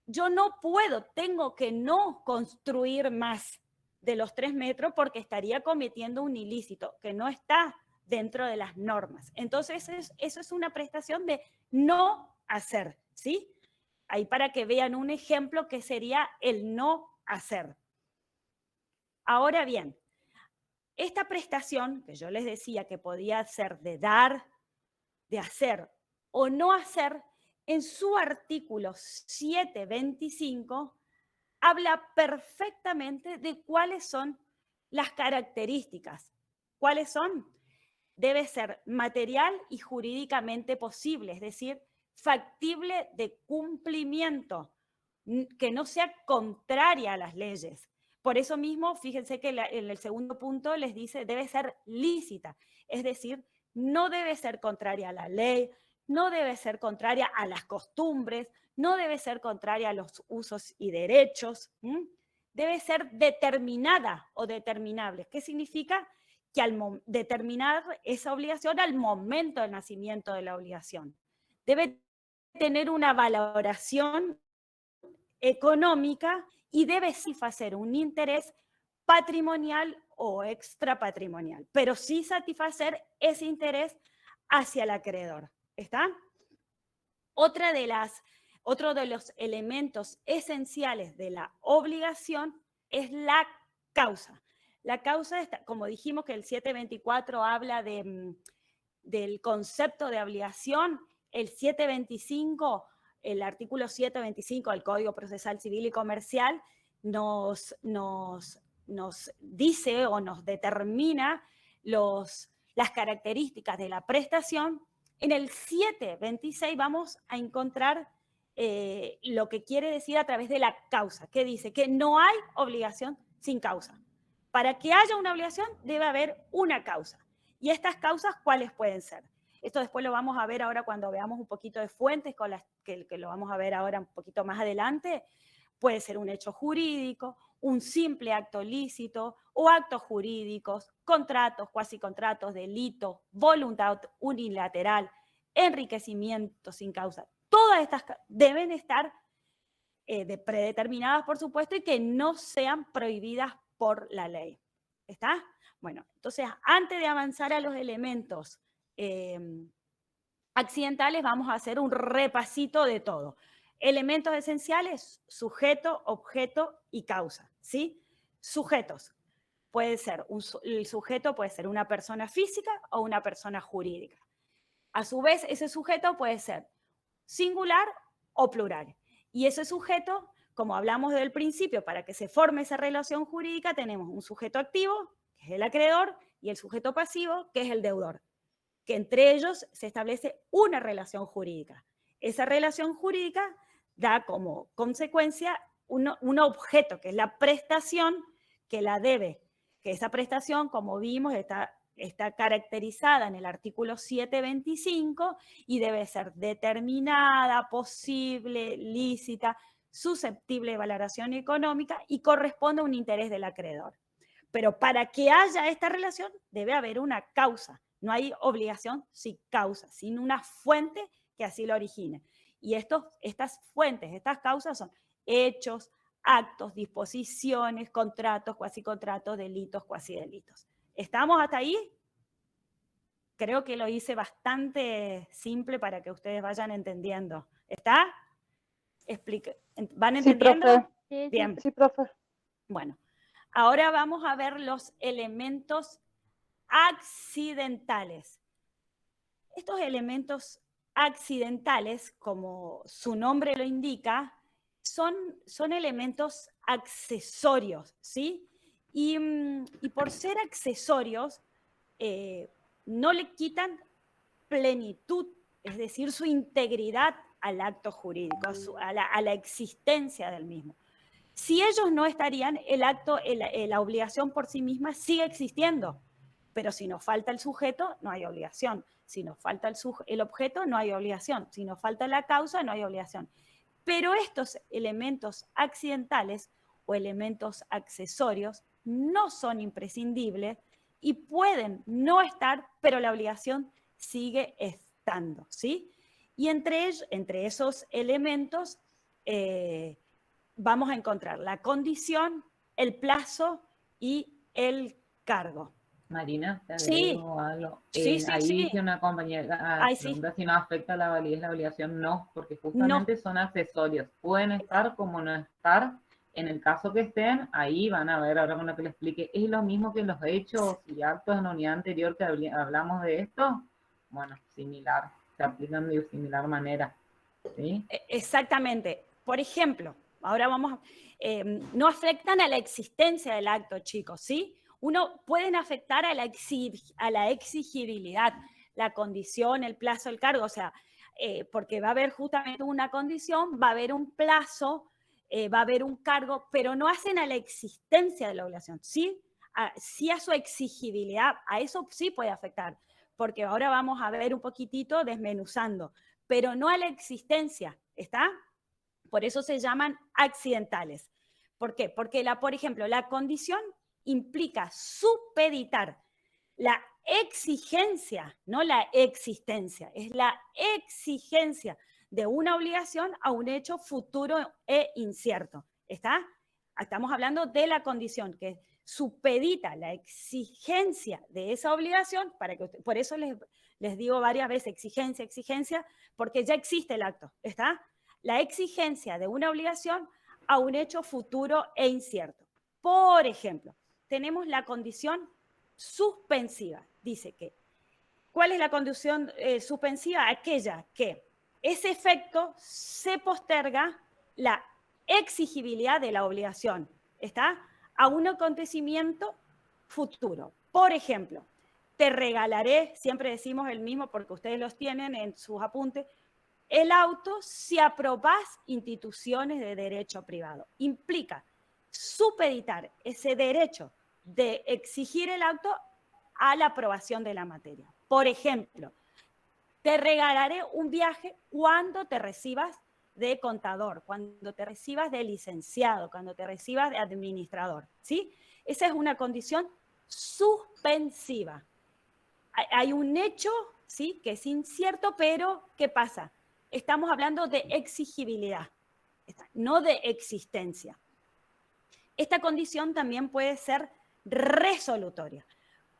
Yo no puedo, tengo que no construir más de los 3 metros porque estaría cometiendo un ilícito que no está dentro de las normas. Entonces, eso es una prestación de no hacer, ¿sí? Ahí para que vean un ejemplo que sería el no hacer. Ahora bien, esta prestación, que yo les decía que podía ser de dar, de hacer o no hacer, en su artículo 725 habla perfectamente de cuáles son las características. ¿Cuáles son? Debe ser material y jurídicamente posible, es decir, factible de cumplimiento, que no sea contraria a las leyes. Por eso mismo, fíjense que en el segundo punto les dice, debe ser lícita, es decir, no debe ser contraria a la ley, no debe ser contraria a las costumbres, no debe ser contraria a los usos y derechos, debe ser determinada o determinable. ¿Qué significa? Que al determinar esa obligación al momento del nacimiento de la obligación. Debe tener una valoración económica y debe satisfacer un interés patrimonial o extrapatrimonial, pero sí satisfacer ese interés hacia el acreedor. ¿Está? Otro de los elementos esenciales de la obligación es la causa. La causa, como dijimos que el 724 habla del concepto de obligación, el 725, el artículo 725 del Código Procesal Civil y Comercial nos dice o nos determina las características de la prestación. En el 726 vamos a encontrar lo que quiere decir a través de la causa, que dice que no hay obligación sin causa. Para que haya una obligación debe haber una causa. ¿Y estas causas cuáles pueden ser? Esto después lo vamos a ver ahora cuando veamos un poquito de fuentes, con las que lo vamos a ver ahora un poquito más adelante. Puede ser un hecho jurídico, un simple acto lícito o actos jurídicos, contratos, cuasicontratos, delitos, voluntad unilateral, enriquecimiento sin causa. Todas estas deben estar predeterminadas, por supuesto, y que no sean prohibidas por la ley. ¿Está? Bueno, entonces, antes de avanzar a los elementos accidentales, vamos a hacer un repasito de todo. Elementos esenciales: sujeto, objeto y causa, ¿sí? Sujetos. El sujeto puede ser una persona física o una persona jurídica. A su vez, ese sujeto puede ser singular o plural. Y ese sujeto, como hablamos desde el principio, para que se forme esa relación jurídica, tenemos un sujeto activo, que es el acreedor, y el sujeto pasivo, que es el deudor, que entre ellos se establece una relación jurídica. Esa relación jurídica da como consecuencia un objeto, que es la prestación que la debe, que esa prestación, como vimos, está caracterizada en el artículo 725 y debe ser determinada, posible, lícita, susceptible de valoración económica y corresponde a un interés del acreedor. Pero para que haya esta relación debe haber una causa. No hay obligación sin causa, sin una fuente que así lo origine. Y estas fuentes, estas causas son hechos, actos, disposiciones, contratos, cuasicontratos, delitos, cuasidelitos. ¿Estamos hasta ahí? Creo que lo hice bastante simple para que ustedes vayan entendiendo. ¿Está? ¿Van entendiendo? Sí, profe. Bien. Sí, profe. Bueno, ahora vamos a ver los elementos accidentales. Estos elementos accidentales, como su nombre lo indica, son elementos accesorios, ¿sí? Y por ser accesorios, no le quitan plenitud, es decir, su integridad al acto jurídico, a la existencia del mismo. Si ellos no estarían, la obligación por sí misma sigue existiendo, pero si nos falta el sujeto, no hay obligación. Si nos falta el objeto, no hay obligación. Si nos falta la causa, no hay obligación. Pero estos elementos accidentales o elementos accesorios no son imprescindibles y pueden no estar, pero la obligación sigue estando, ¿sí? Y entre esos elementos vamos a encontrar la condición, el plazo y el cargo. Marina, te Sí. agrego algo. Sí, Ahí sí. dice una compañera, pregunta si no afecta la validez la obligación. No, porque justamente son accesorios. Pueden estar como no estar. En el caso que estén, ahí van a ver, ahora con lo que les explique, es lo mismo que los hechos y actos en la unidad anterior que hablamos de esto. Bueno, similar, se aplican de similar manera. ¿Sí? Exactamente. Por ejemplo, ahora no afectan a la existencia del acto, chicos, ¿sí? Pueden afectar a la exigibilidad, la condición, el plazo, el cargo, o sea, porque va a haber justamente una condición, va a haber un plazo, va a haber un cargo, pero no hacen a la existencia de la obligación, ¿sí? Sí a su exigibilidad, a eso sí puede afectar, porque ahora vamos a ver un poquitito desmenuzando, pero no a la existencia, ¿está? Por eso se llaman accidentales. ¿Por qué? Porque, por ejemplo, la condición implica supeditar la exigencia, no la existencia, es la exigencia de una obligación a un hecho futuro e incierto. ¿Está? Estamos hablando de la condición que supedita la exigencia de esa obligación, para que por eso les digo varias veces exigencia, porque ya existe el acto. ¿Está? La exigencia de una obligación a un hecho futuro e incierto. Por ejemplo, tenemos la condición suspensiva. Dice que, ¿cuál es la condición suspensiva? Aquella que ese efecto se posterga la exigibilidad de la obligación, ¿está? A un acontecimiento futuro. Por ejemplo, te regalaré, siempre decimos el mismo porque ustedes los tienen en sus apuntes, el auto si aprobás instituciones de derecho privado. Implica supeditar ese derecho de exigir el auto a la aprobación de la materia. Por ejemplo, te regalaré un viaje cuando te recibas de contador, cuando te recibas de licenciado, cuando te recibas de administrador, ¿sí? Esa es una condición suspensiva. Hay un hecho, ¿sí?, que es incierto, pero ¿qué pasa? Estamos hablando de exigibilidad, no de existencia. Esta condición también puede ser resolutoria.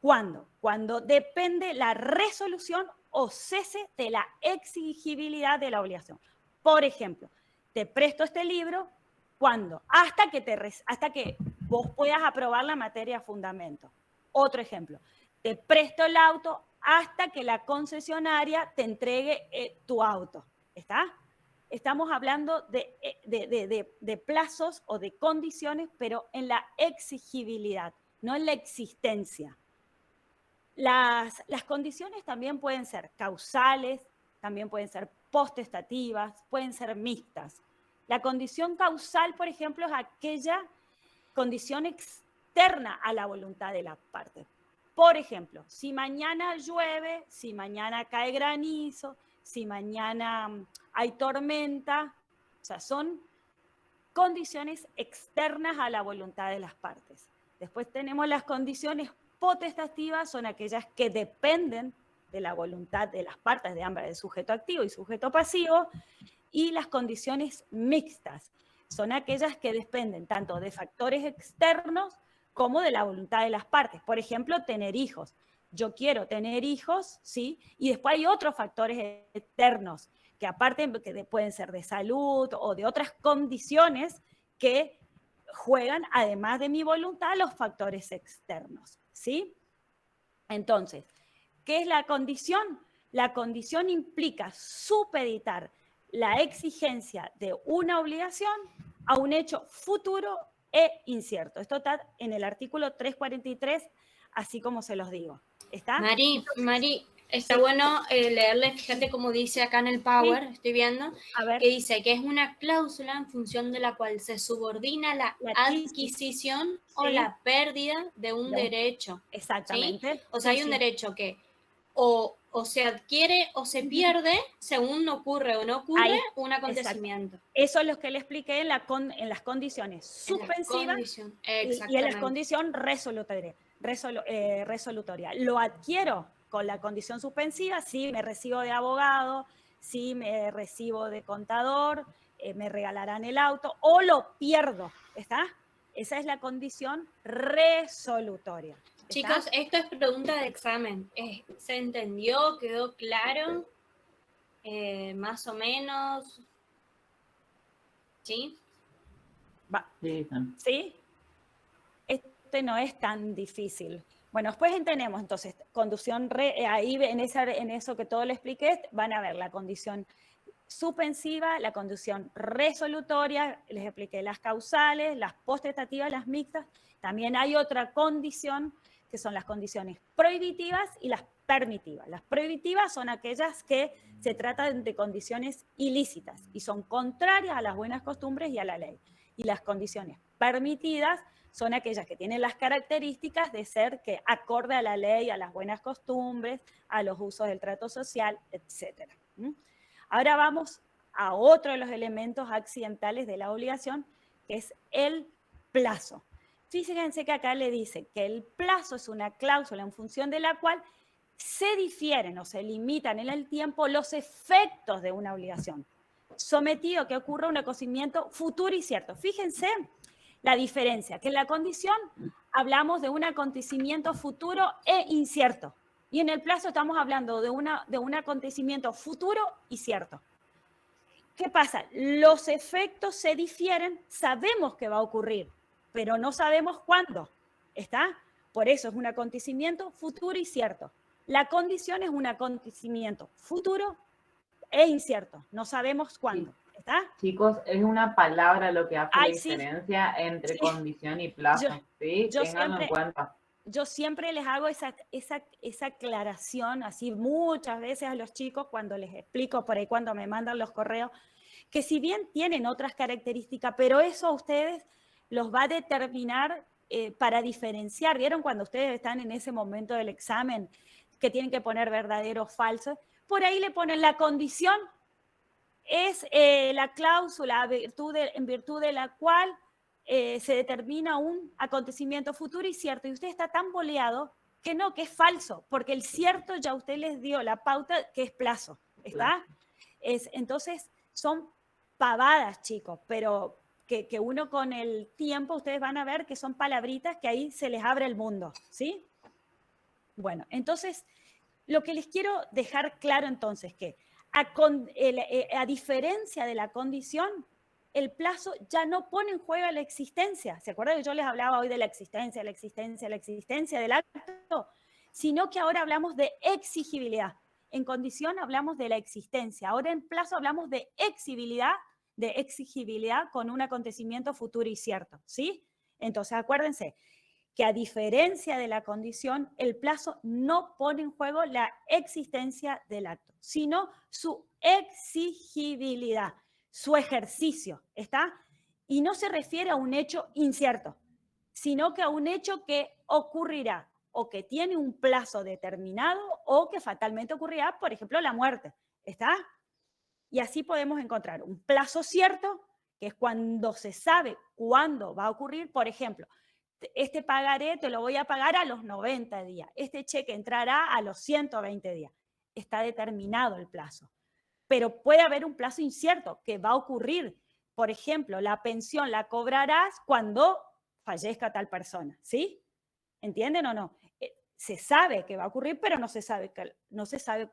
¿Cuándo? Cuando depende la resolución o cese de la exigibilidad de la obligación. Por ejemplo, te presto este libro, ¿cuándo? Hasta que vos puedas aprobar la materia de fundamento. Otro ejemplo, te presto el auto hasta que la concesionaria te entregue tu auto. ¿Está? Estamos hablando de plazos o de condiciones, pero en la exigibilidad, no en la existencia. Las condiciones también pueden ser causales, también pueden ser potestativas, pueden ser mixtas. La condición causal, por ejemplo, es aquella condición externa a la voluntad de las partes. Por ejemplo, si mañana llueve, si mañana cae granizo, si mañana hay tormenta, o sea, son condiciones externas a la voluntad de las partes. Después tenemos las condiciones potestativas, son aquellas que dependen de la voluntad de las partes de ambas, de sujeto activo y sujeto pasivo, y las condiciones mixtas, son aquellas que dependen tanto de factores externos como de la voluntad de las partes. Por ejemplo, tener hijos. Yo quiero tener hijos, ¿sí? Y después hay otros factores externos, que aparte que pueden ser de salud o de otras condiciones que juegan, además de mi voluntad, los factores externos, ¿sí? Entonces, ¿qué es la condición? La condición implica supeditar la exigencia de una obligación a un hecho futuro e incierto. Esto está en el artículo 343, así como se los digo. ¿Está? Mari, está bueno leerle, fíjate cómo dice acá en el Power, sí. Estoy viendo, que dice que es una cláusula en función de la cual se subordina la adquisición o la pérdida de un derecho. Exactamente. ¿Sí? O sea, hay un derecho que o se adquiere o se pierde según ocurre o no ocurre un acontecimiento. Exacto. Eso es lo que le expliqué en las condiciones suspensivas y en la condición resolutoria. Lo adquiero con la condición suspensiva si me recibo de abogado, si me recibo de contador, me regalarán el auto, o lo pierdo, ¿está? Esa es la condición resolutoria. ¿Está? Chicos, esto es pregunta de examen. ¿Se entendió? ¿Quedó claro? Más o menos. ¿Sí? Va. ¿Sí? Este no es tan difícil. Bueno, después tenemos entonces condición, ahí en eso que todo le expliqué, van a ver la condición suspensiva, la condición resolutoria, les expliqué las causales, las potestativas, las mixtas. También hay otra condición que son las condiciones prohibitivas y las permitivas. Las prohibitivas son aquellas que se tratan de condiciones ilícitas y son contrarias a las buenas costumbres y a la ley. Y las condiciones permitidas son aquellas que tienen las características de ser que acorde a la ley, a las buenas costumbres, a los usos del trato social, etc. Ahora vamos a otro de los elementos accidentales de la obligación, que es el plazo. Fíjense que acá le dice que el plazo es una cláusula en función de la cual se difieren o se limitan en el tiempo los efectos de una obligación, sometido a que ocurra un acontecimiento futuro y cierto. Fíjense la diferencia, que en la condición hablamos de un acontecimiento futuro e incierto, y en el plazo estamos hablando de un acontecimiento futuro y cierto. ¿Qué pasa? Los efectos se difieren, sabemos que va a ocurrir, pero no sabemos cuándo, ¿está? Por eso es un acontecimiento futuro y cierto. La condición es un acontecimiento futuro e incierto, no sabemos cuándo, ¿está? Chicos, es una palabra lo que hace la diferencia entre condición y plazo, ¿sí? Ténganlo en cuenta. Yo siempre les hago esa aclaración, así muchas veces a los chicos cuando les explico por ahí, cuando me mandan los correos, que si bien tienen otras características, pero eso a ustedes los va a determinar para diferenciar. ¿Vieron cuando ustedes están en ese momento del examen que tienen que poner verdadero o falso? Por ahí le ponen la condición, es la cláusula en virtud de la cual se determina un acontecimiento futuro y cierto, y usted está tan boleado que no, que es falso, porque el cierto ya usted les dio la pauta que es plazo, ¿está? Entonces, son pavadas, chicos, pero que uno con el tiempo, ustedes van a ver que son palabritas que ahí se les abre el mundo, ¿sí? Bueno, entonces, lo que les quiero dejar claro entonces que a diferencia de la condición, el plazo ya no pone en juego la existencia. ¿Se acuerdan que yo les hablaba hoy de la existencia del acto? Sino que ahora hablamos de exigibilidad. En condición hablamos de la existencia. Ahora en plazo hablamos de exigibilidad con un acontecimiento futuro y cierto, ¿sí? Entonces acuérdense que a diferencia de la condición, el plazo no pone en juego la existencia del acto, sino su exigibilidad, su ejercicio, ¿está? Y no se refiere a un hecho incierto, sino que a un hecho que ocurrirá o que tiene un plazo determinado o que fatalmente ocurrirá, por ejemplo, la muerte, ¿está? Y así podemos encontrar un plazo cierto, que es cuando se sabe cuándo va a ocurrir, por ejemplo, este pagaré te lo voy a pagar a los 90 días, este cheque entrará a los 120 días. Está determinado el plazo. Pero puede haber un plazo incierto que va a ocurrir. Por ejemplo, la pensión la cobrarás cuando fallezca tal persona, ¿sí? ¿Entienden o no? Se sabe que va a ocurrir, pero no se sabe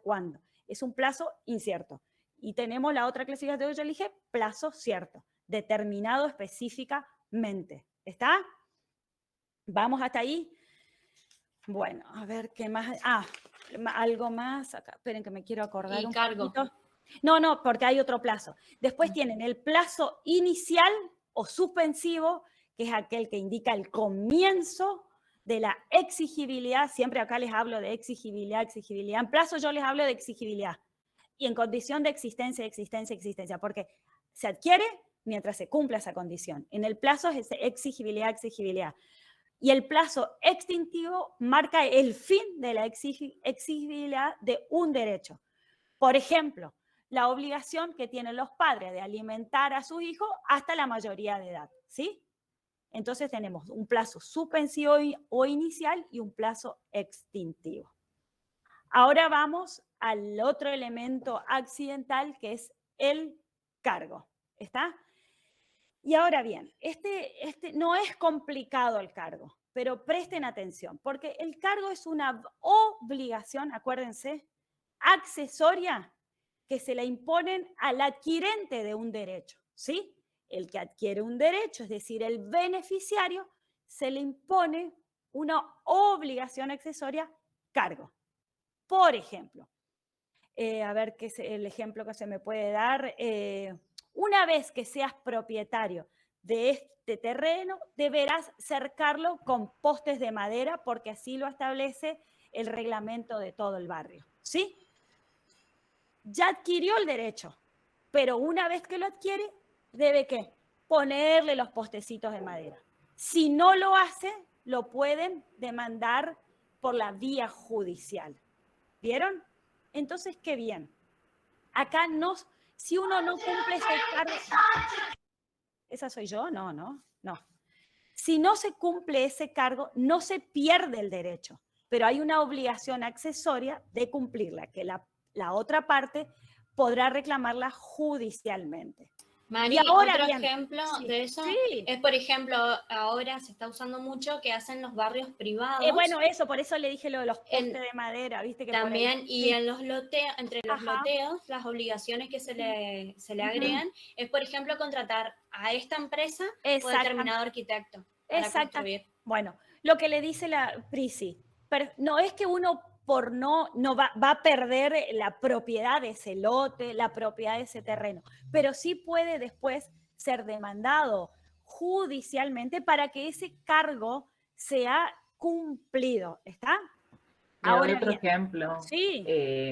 cuándo. Es un plazo incierto. Y tenemos la otra clasificación que yo dije, plazo cierto, determinado específicamente. ¿Está? ¿Vamos hasta ahí? Bueno, a ver qué más. Algo más. Acá, esperen que me quiero acordar un poquito. No, porque hay otro plazo. Después tienen el plazo inicial o suspensivo, que es aquel que indica el comienzo de la exigibilidad. Siempre acá les hablo de exigibilidad. En plazo yo les hablo de exigibilidad. Y en condición de existencia, porque se adquiere mientras se cumpla esa condición. En el plazo es exigibilidad. Y el plazo extintivo marca el fin de la exigibilidad de un derecho. Por ejemplo, la obligación que tienen los padres de alimentar a sus hijos hasta la mayoría de edad, ¿sí? Entonces tenemos un plazo suspensivo o inicial y un plazo extintivo. Ahora vamos al otro elemento accidental que es el cargo, ¿está? Y ahora bien, este no es complicado el cargo, pero presten atención, porque el cargo es una obligación, acuérdense, accesoria que se le imponen al adquirente de un derecho, ¿sí? El que adquiere un derecho, es decir, el beneficiario, se le impone una obligación accesoria, cargo. Por ejemplo, a ver qué es el ejemplo que se me puede dar. Una vez que seas propietario de este terreno, deberás cercarlo con postes de madera porque así lo establece el reglamento de todo el barrio, ¿sí? Ya adquirió el derecho, pero una vez que lo adquiere, debe ¿qué? ponerle los postecitos de madera. Si no lo hace, lo pueden demandar por la vía judicial. ¿Vieron? Entonces, qué bien. Acá no, si uno no cumple ese cargo... ¿Esa soy yo? No. Si no se cumple ese cargo, no se pierde el derecho, pero hay una obligación accesoria de cumplirla, que la otra parte podrá reclamarla judicialmente. Mari, otro ejemplo de eso es, por ejemplo, ahora se está usando mucho que hacen los barrios privados. Bueno, eso, por eso le dije lo de los postes de madera, ¿viste? Que también, y en los loteos, entre los loteos, las obligaciones que se le agregan es, por ejemplo, contratar a esta empresa o determinado arquitecto para construir. Bueno, lo que le dice la Prisi, no es que uno no va a perder la propiedad de ese lote, la propiedad de ese terreno, pero sí puede después ser demandado judicialmente para que ese cargo sea cumplido, ¿está? Ahora otro ejemplo. Sí.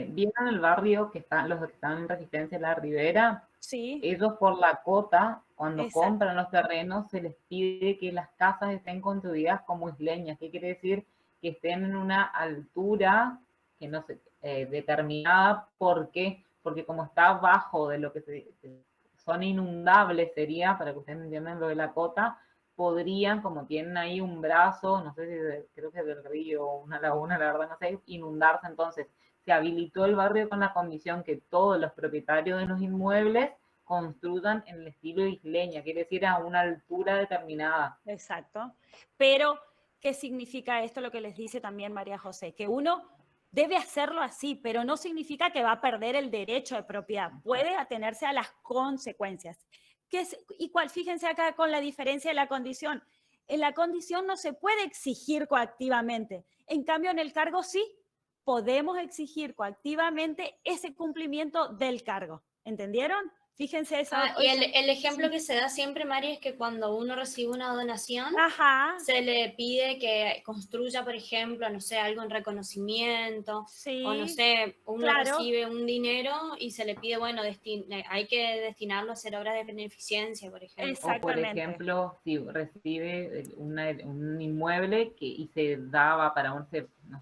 ¿Vieron el barrio que están los que están en Resistencia de la Ribera? Sí. Ellos por la cota, cuando compran los terrenos, se les pide que las casas estén construidas como isleñas. ¿Qué quiere decir? Que estén en una altura que no sé, determinada. ¿Por qué? Porque como está abajo de lo que son inundables, sería, para que ustedes entiendan lo de la cota, podrían, como tienen ahí un brazo, no sé si creo que del río o una laguna, la verdad no sé, inundarse. Entonces se habilitó el barrio con la condición que todos los propietarios de los inmuebles construyan en el estilo isleña, quiere decir a una altura determinada. Exacto. Pero, ¿qué significa esto? Lo que les dice también María José, que uno debe hacerlo así, pero no significa que va a perder el derecho de propiedad. Puede atenerse a las consecuencias. Fíjense acá con la diferencia de la condición. En la condición no se puede exigir coactivamente. En cambio, en el cargo sí podemos exigir coactivamente ese cumplimiento del cargo. ¿Entendieron? Fíjense eso. Y el ejemplo que se da siempre, María, es que cuando uno recibe una donación, se le pide que construya, por ejemplo, no sé, algo en reconocimiento, o no sé, uno recibe un dinero y se le pide, bueno, hay que destinarlo a hacer obras de beneficencia, por ejemplo. O por ejemplo, si recibe un inmueble y se daba para no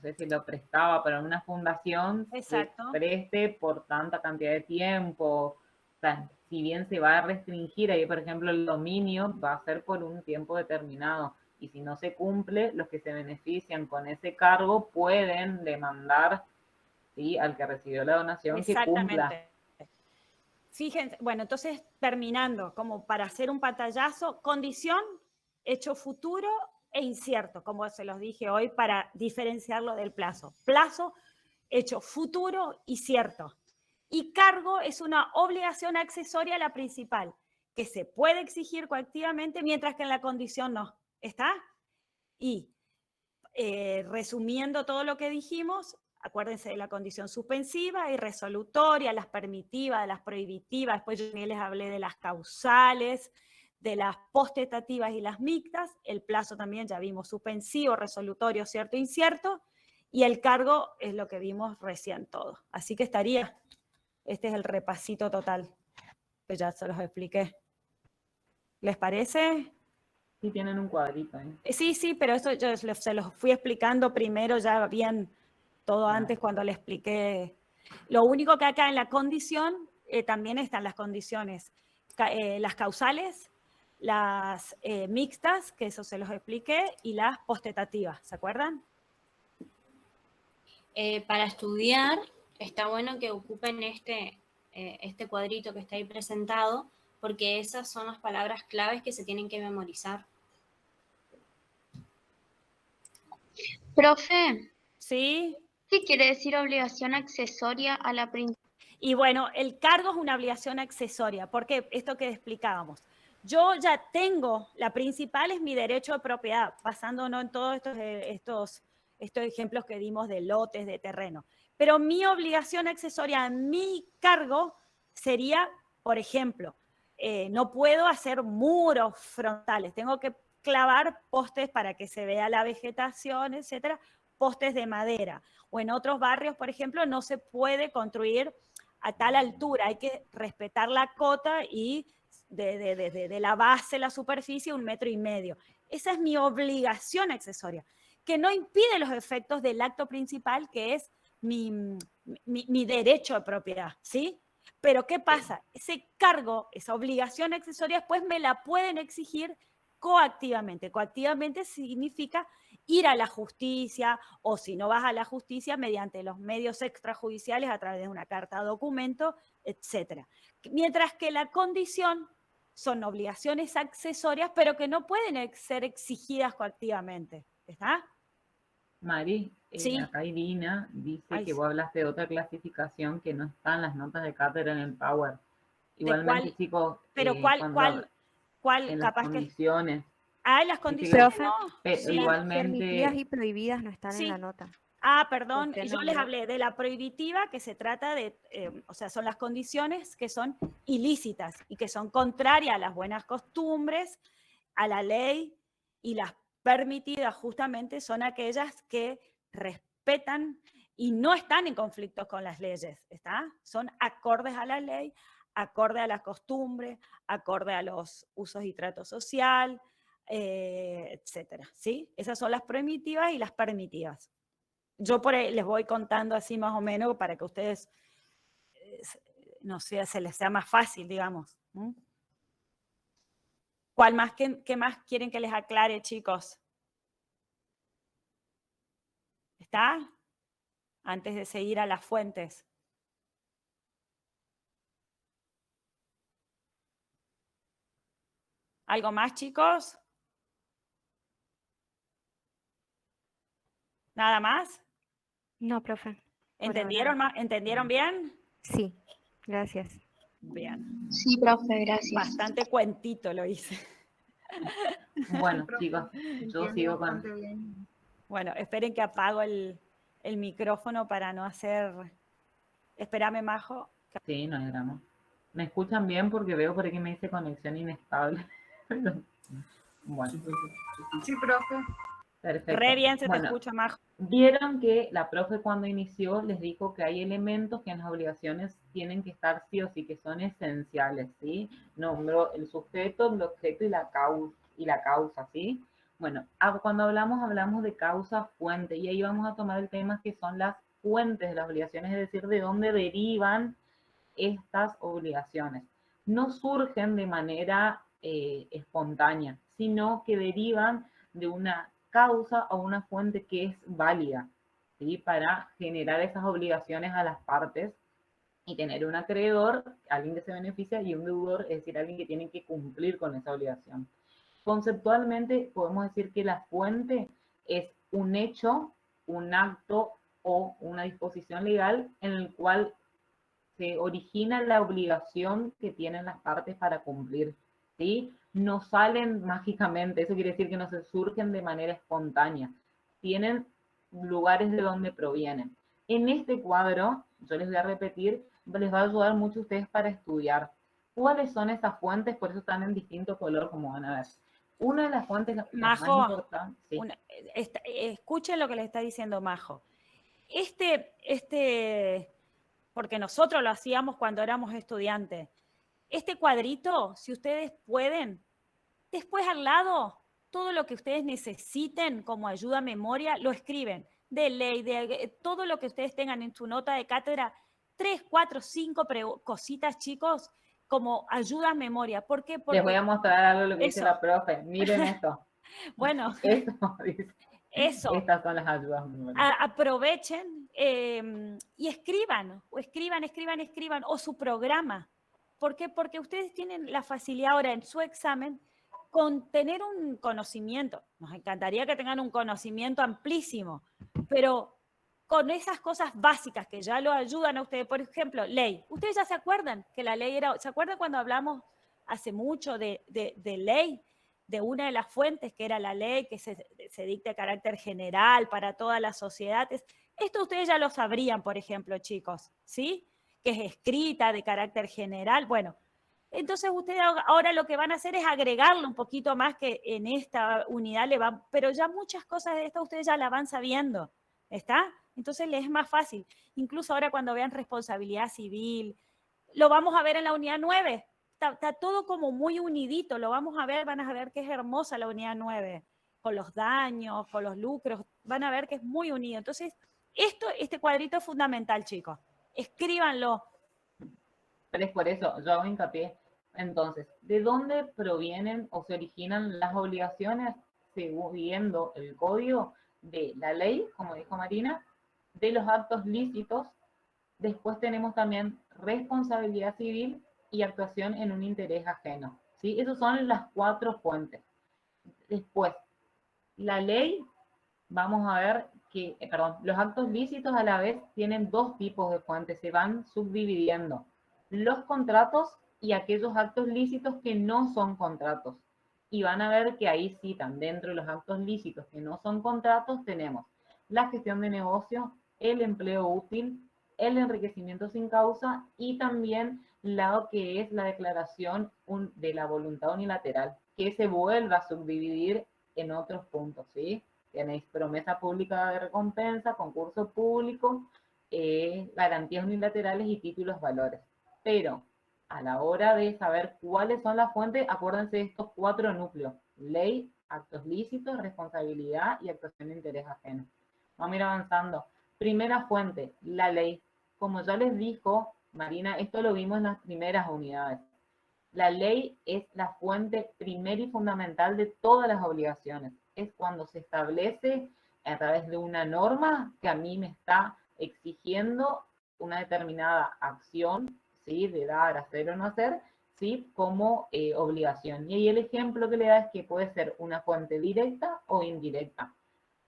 sé si lo prestaba para una fundación, que preste por tanta cantidad de tiempo. O sea, si bien se va a restringir ahí, por ejemplo, el dominio va a ser por un tiempo determinado. Y si no se cumple, los que se benefician con ese cargo pueden demandar, ¿sí?, al que recibió la donación que cumpla. Fíjense, bueno, entonces terminando, como para hacer un pantallazo, condición, hecho futuro e incierto, como se los dije hoy, para diferenciarlo del plazo. Plazo, hecho futuro y cierto. Y cargo es una obligación accesoria a la principal, que se puede exigir coactivamente, mientras que en la condición no. ¿Está? Y resumiendo todo lo que dijimos, acuérdense de la condición suspensiva y resolutoria, las permitivas, las prohibitivas, después yo les hablé de las causales, de las postestativas y las mixtas, el plazo también ya vimos suspensivo, resolutorio, cierto, incierto, y el cargo es lo que vimos recién todo. Así que estaría... Este es el repasito total, que ya se los expliqué. ¿Les parece? Sí, tienen un cuadrito. Sí, pero eso yo se los fui explicando primero ya bien todo antes cuando le expliqué. Lo único que acá en la condición también están las condiciones, las causales, las mixtas, que eso se los expliqué, y las postetativas, ¿se acuerdan? Para estudiar... Está bueno que ocupen este cuadrito que está ahí presentado, porque esas son las palabras claves que se tienen que memorizar. Profe. ¿Sí? ¿Qué quiere decir obligación accesoria a la principal? Y bueno, el cargo es una obligación accesoria, porque esto que explicábamos. Yo ya tengo, la principal es mi derecho de propiedad, basándonos en todos estos ejemplos que dimos de lotes, de terreno. Pero mi obligación accesoria a mi cargo sería, por ejemplo, no puedo hacer muros frontales, tengo que clavar postes para que se vea la vegetación, etcétera, postes de madera. O en otros barrios, por ejemplo, no se puede construir a tal altura, hay que respetar la cota y de la base, la superficie, 1,5 metros. Esa es mi obligación accesoria, que no impide los efectos del acto principal, que es mi derecho de propiedad, ¿sí? Pero ¿qué pasa? Ese cargo, esa obligación accesoria, después me la pueden exigir coactivamente. Coactivamente significa ir a la justicia, o si no vas a la justicia, mediante los medios extrajudiciales, a través de una carta documento, etc. Mientras que la condición son obligaciones accesorias, pero que no pueden ser exigidas coactivamente. ¿Está? Mari, sí. Acá Irina dice que vos hablaste de otra clasificación que no está en las notas de cátedra en el Power. Igualmente, chicos, pero ¿cuál en capaz las condiciones. En las condiciones no. Sí, igualmente. Permitidas y prohibidas no están en la nota. Perdón, yo les hablé de la prohibitiva, que se trata de, o sea, son las condiciones que son ilícitas y que son contrarias a las buenas costumbres, a la ley, y las permitidas justamente son aquellas que respetan y no están en conflictos con las leyes, ¿está? Son acordes a la ley, acorde a las costumbres, acorde a los usos y trato social, etcétera, ¿sí? Esas son las prohibitivas y las permitidas. Yo por ahí les voy contando así más o menos para que ustedes, no sé, se les sea más fácil, digamos. ¿Cuál más? ¿Qué más quieren que les aclare, chicos? ¿Está? Antes de seguir a las fuentes. ¿Algo más, chicos? ¿Nada más? No, profe. ¿Entendieron bien? Sí, gracias. Bien. Sí, profe, gracias. Bastante cuentito lo hice. Bueno, chicos, yo sigo con... Bueno, esperen que apago el micrófono para no hacer... Espérame, Majo. Sí, no hay drama. ¿Me escuchan bien? Porque veo por aquí me dice conexión inestable. Bueno. Sí, profe. Perfecto. Re bien se te escucha, Majo. Vieron que la profe cuando inició les dijo que hay elementos que en las obligaciones tienen que estar sí o sí, que son esenciales, ¿sí? Nombró el sujeto, el objeto y la causa, ¿sí? Bueno, cuando hablamos de causa fuente, y ahí vamos a tomar el tema que son las fuentes de las obligaciones, es decir, de dónde derivan estas obligaciones. No surgen de manera espontánea, sino que derivan de una causa o una fuente que es válida, ¿sí? Para generar esas obligaciones a las partes y tener un acreedor, alguien que se beneficia, y un deudor, es decir, alguien que tiene que cumplir con esa obligación. Conceptualmente podemos decir que la fuente es un hecho, un acto o una disposición legal en el cual se origina la obligación que tienen las partes para cumplir, ¿sí? No salen mágicamente, eso quiere decir que no se surgen de manera espontánea, tienen lugares de donde provienen. En este cuadro, yo les voy a repetir, les va a ayudar mucho a ustedes para estudiar cuáles son esas fuentes, por eso están en distinto color, como van a ver. Una de las fuentes más importantes... Sí. Escuchen lo que les está diciendo Majo. Porque nosotros lo hacíamos cuando éramos estudiantes. Este cuadrito, si ustedes pueden, después al lado, todo lo que ustedes necesiten como ayuda a memoria, lo escriben. De ley, todo lo que ustedes tengan en su nota de cátedra, 3, 4, 5 cositas, chicos, como ayuda a memoria. ¿Por qué? Porque les voy a mostrar algo de lo que dice la profe. Miren esto. Bueno, eso. Estas son las ayudas. Aprovechen y escriban, o su programa. ¿Por qué? Porque ustedes tienen la facilidad ahora en su examen con tener un conocimiento. Nos encantaría que tengan un conocimiento amplísimo, pero con esas cosas básicas que ya lo ayudan a ustedes. Por ejemplo, ley. Ustedes ya se acuerdan que la ley era... ¿Se acuerdan cuando hablamos hace mucho de ley? De una de las fuentes, que era la ley que se dicta de carácter general para toda la sociedad. Esto ustedes ya lo sabrían, por ejemplo, chicos, ¿sí? Que es escrita de carácter general. Bueno, entonces ustedes ahora lo que van a hacer es agregarle un poquito más, que en esta unidad le van, pero ya muchas cosas de estas ustedes ya la van sabiendo, ¿está? Entonces les es más fácil. Incluso ahora cuando vean responsabilidad civil, lo vamos a ver en la unidad 9, está todo como muy unidito, lo vamos a ver, van a ver que es hermosa la unidad 9, con los daños, con los lucros, van a ver que es muy unido. Entonces, este cuadrito es fundamental, chicos. Escríbanlo. Pero es por eso, yo hago hincapié. Entonces, ¿de dónde provienen o se originan las obligaciones? Siguiendo el código de la ley, como dijo Marina, de los actos lícitos. Después tenemos también responsabilidad civil y actuación en un interés ajeno. ¿Sí? Esas son las 4 fuentes. Después, la ley, vamos a ver que, los actos lícitos a la vez tienen 2 tipos de fuentes, se van subdividiendo. Los contratos y aquellos actos lícitos que no son contratos. Y van a ver que ahí sí, también dentro de los actos lícitos que no son contratos, tenemos la gestión de negocio, el empleo útil, el enriquecimiento sin causa y también lo que es la declaración de la voluntad unilateral, que se vuelve a subdividir en otros puntos, ¿sí? Tenéis promesa pública de recompensa, concurso público, garantías unilaterales y títulos valores. Pero a la hora de saber cuáles son las fuentes, acuérdense de estos 4 núcleos: ley, actos lícitos, responsabilidad y actuación de interés ajeno. Vamos a ir avanzando. Primera fuente, la ley. Como ya les dijo Marina, esto lo vimos en las primeras unidades. La ley es la fuente primera y fundamental de todas las obligaciones. Es cuando se establece a través de una norma que a mí me está exigiendo una determinada acción, ¿sí? De dar, hacer o no hacer, ¿sí? Como obligación. Y ahí el ejemplo que le da es que puede ser una fuente directa o indirecta.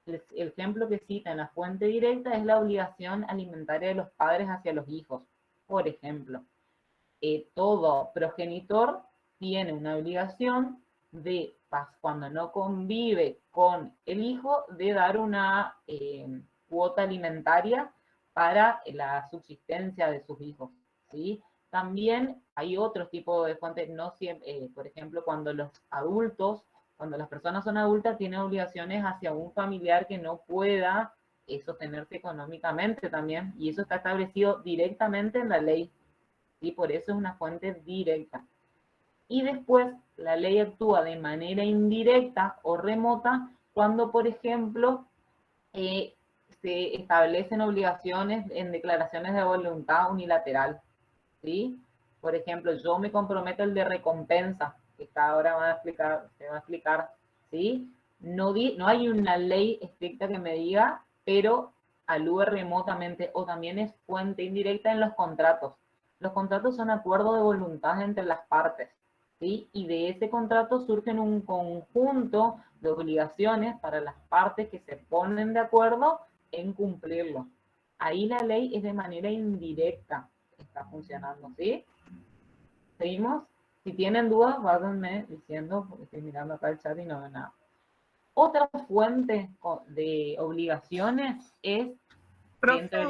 El ejemplo que cita en la fuente directa es la obligación alimentaria de los padres hacia los hijos. Por ejemplo, todo progenitor tiene una obligación de, cuando no convive con el hijo, de dar una cuota alimentaria para la subsistencia de sus hijos, ¿sí? También hay otros tipos de fuentes, no siempre, por ejemplo, cuando los adultos, cuando las personas son adultas, tienen obligaciones hacia un familiar que no pueda sostenerse económicamente también, y eso está establecido directamente en la ley, y por eso es una fuente directa. Y después la ley actúa de manera indirecta o remota cuando, por ejemplo, se establecen obligaciones en declaraciones de voluntad unilateral, ¿sí? Por ejemplo, yo me comprometo el de recompensa, que ahora se va a explicar, ¿sí? No hay una ley estricta que me diga, pero alude remotamente, o también es fuente indirecta en los contratos. Los contratos son acuerdos de voluntad entre las partes, ¿sí? Y de ese contrato surgen un conjunto de obligaciones para las partes que se ponen de acuerdo en cumplirlo. Ahí la ley es de manera indirecta, está funcionando, ¿sí? ¿Seguimos? Si tienen dudas, váyanme diciendo, porque estoy mirando acá el chat y no veo nada. Otra fuente de obligaciones es Profe,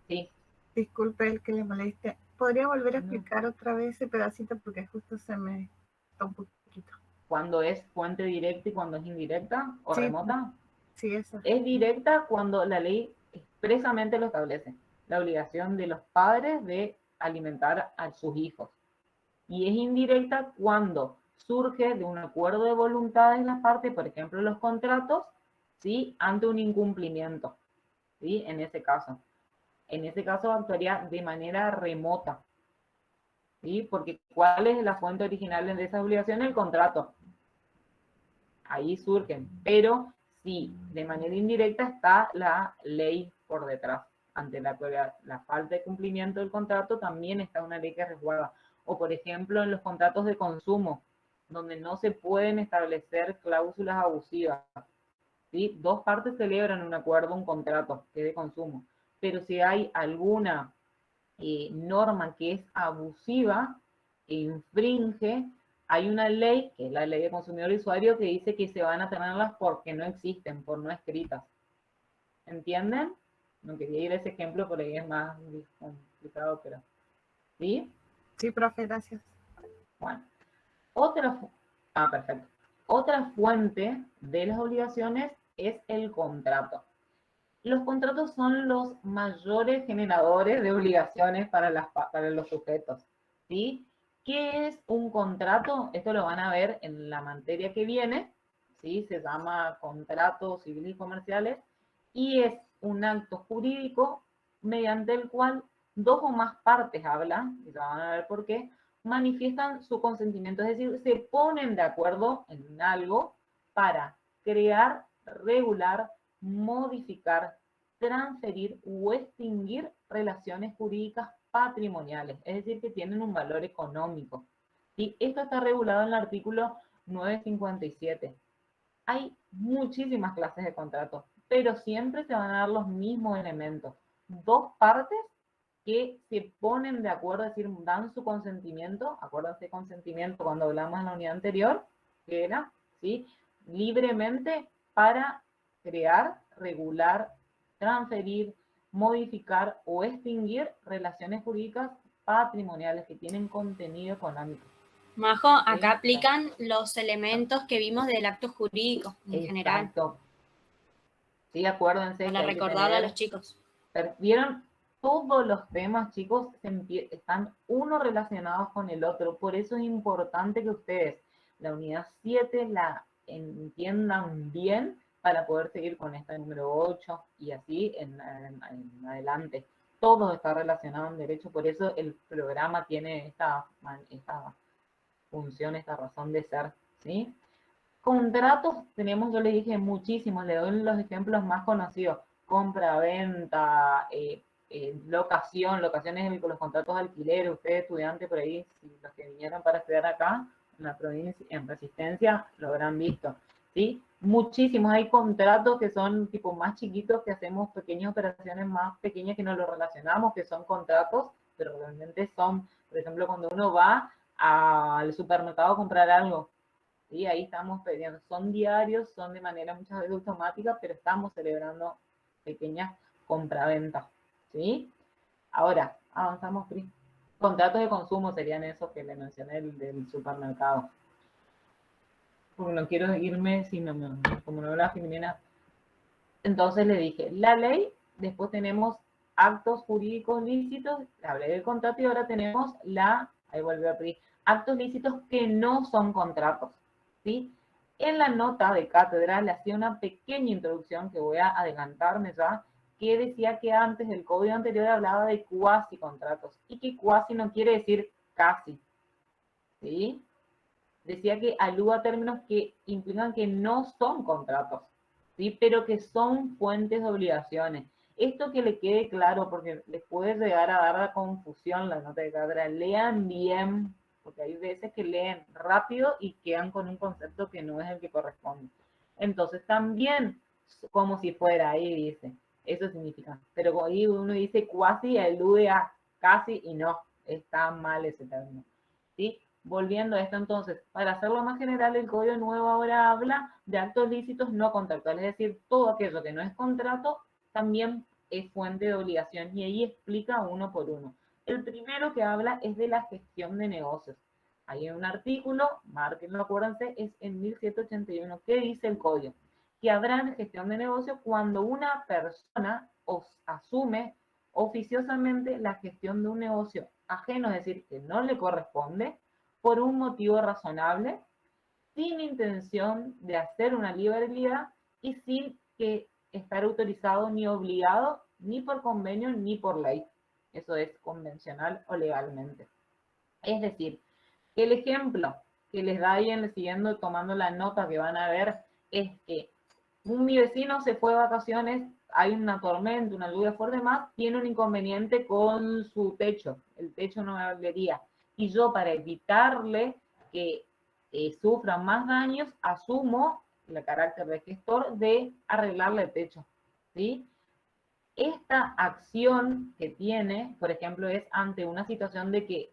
sí. Disculpe el que le moleste. ¿Podría volver a explicar otra vez ese pedacito? Porque justo se me está un poquito. ¿Cuándo es fuente directa y cuándo es indirecta o remota? Sí, eso. Es directa cuando la ley expresamente lo establece. La obligación de los padres de alimentar a sus hijos. Y es indirecta cuando surge de un acuerdo de voluntad en las partes, por ejemplo, los contratos, ¿sí? Ante un incumplimiento, ¿sí? En ese caso. En ese caso actuaría de manera remota, ¿sí? Porque ¿cuál es la fuente original de esa obligación? El contrato. Ahí surgen, pero sí, de manera indirecta está la ley por detrás. Ante la falta de cumplimiento del contrato también está una ley que resguarda. O por ejemplo en los contratos de consumo, donde no se pueden establecer cláusulas abusivas, ¿sí? 2 partes celebran un acuerdo, un contrato que es de consumo, pero si hay alguna norma que es abusiva e infringe, hay una ley, que es la ley de consumidor y usuario, que dice que se van a tenerlas porque no existen, por no escritas. ¿Entienden? No quería ir a ese ejemplo, por ahí es más complicado, pero... ¿Sí? Sí, profe, gracias. Bueno. Perfecto. Otra fuente de las obligaciones es el contrato. Los contratos son los mayores generadores de obligaciones para los sujetos, ¿sí? ¿Qué es un contrato? Esto lo van a ver en la materia que viene, ¿sí? Se llama contratos civiles y comerciales, y es un acto jurídico mediante el cual dos o más partes hablan, y ya van a ver por qué, manifiestan su consentimiento, es decir, se ponen de acuerdo en algo para crear, regular, modificar, transferir o extinguir relaciones jurídicas patrimoniales, es decir, que tienen un valor económico. Y esto está regulado en el artículo 957. Hay muchísimas clases de contratos, pero siempre se van a dar los mismos elementos. Dos partes que se ponen de acuerdo, es decir, dan su consentimiento, acuérdense de consentimiento cuando hablamos en la unidad anterior, que era, ¿sí? Libremente para crear, regular, transferir, modificar o extinguir relaciones jurídicas patrimoniales que tienen contenido económico. Majo, acá aplican los elementos que vimos del acto jurídico en general. Exacto. Sí, acuérdense. Para recordarle a los chicos. ¿Vieron? Todos los temas, chicos, están uno relacionados con el otro. Por eso es importante que ustedes la unidad 7 la entiendan bien para poder seguir con esta número 8 y así en adelante. Todo está relacionado en derecho, por eso el programa tiene esta función, esta razón de ser, ¿sí? Contratos tenemos, yo les dije muchísimos, le doy los ejemplos más conocidos: compra, venta, locaciones, los contratos de alquiler. Ustedes estudiantes por ahí, si los que vinieron para estudiar acá en la provincia, en Resistencia, lo habrán visto, ¿sí? Muchísimos, hay contratos que son tipo más chiquitos, que hacemos pequeñas operaciones más pequeñas que no lo relacionamos, que son contratos, pero realmente son, por ejemplo, cuando uno va al supermercado a comprar algo, ¿sí? Ahí estamos pidiendo, son diarios, son de manera muchas veces automática, pero estamos celebrando pequeñas compraventas, ¿sí? Ahora, avanzamos, Cris. Contratos de consumo serían esos que le mencioné del supermercado. Porque no quiero irme, como no la Filomena. Entonces le dije, la ley, después tenemos actos jurídicos lícitos, hablé del contrato y ahora tenemos ahí volvió a pedir, actos lícitos que no son contratos, ¿sí? En la nota de cátedra le hacía una pequeña introducción que voy a adelantarme ya, que decía que antes el código anterior hablaba de cuasi contratos y que cuasi no quiere decir casi, ¿sí? Decía que alude a términos que implican que no son contratos, ¿sí? Pero que son fuentes de obligaciones. Esto que le quede claro, porque les puede llegar a dar la confusión la nota de cátedra. Lean bien, porque hay veces que leen rápido y quedan con un concepto que no es el que corresponde. Entonces también, como si fuera, ahí dice, eso significa. Pero ahí uno dice cuasi, alude a casi y no, está mal ese término, ¿sí? Volviendo a esto entonces, para hacerlo más general, el Código Nuevo ahora habla de actos lícitos no contractuales, es decir, todo aquello que no es contrato también es fuente de obligación, y ahí explica uno por uno. El primero que habla es de la gestión de negocios. Hay un artículo, márquenlo, acuérdense, es en 1781. ¿Qué dice el Código? Que habrá gestión de negocios cuando una persona asume oficiosamente la gestión de un negocio ajeno, es decir, que no le corresponde, por un motivo razonable, sin intención de hacer una liberalidad y sin que estar autorizado ni obligado ni por convenio ni por ley. Eso es convencional o legalmente. Es decir, el ejemplo que les da ahí siguiendo tomando la nota que van a ver es que mi vecino se fue de vacaciones, hay una tormenta, una lluvia fuerte más, tiene un inconveniente con su techo, el techo no me valería. Y yo, para evitarle que sufra más daños, asumo el carácter de gestor de arreglarle el techo, ¿sí? Esta acción que tiene, por ejemplo, es ante una situación de que,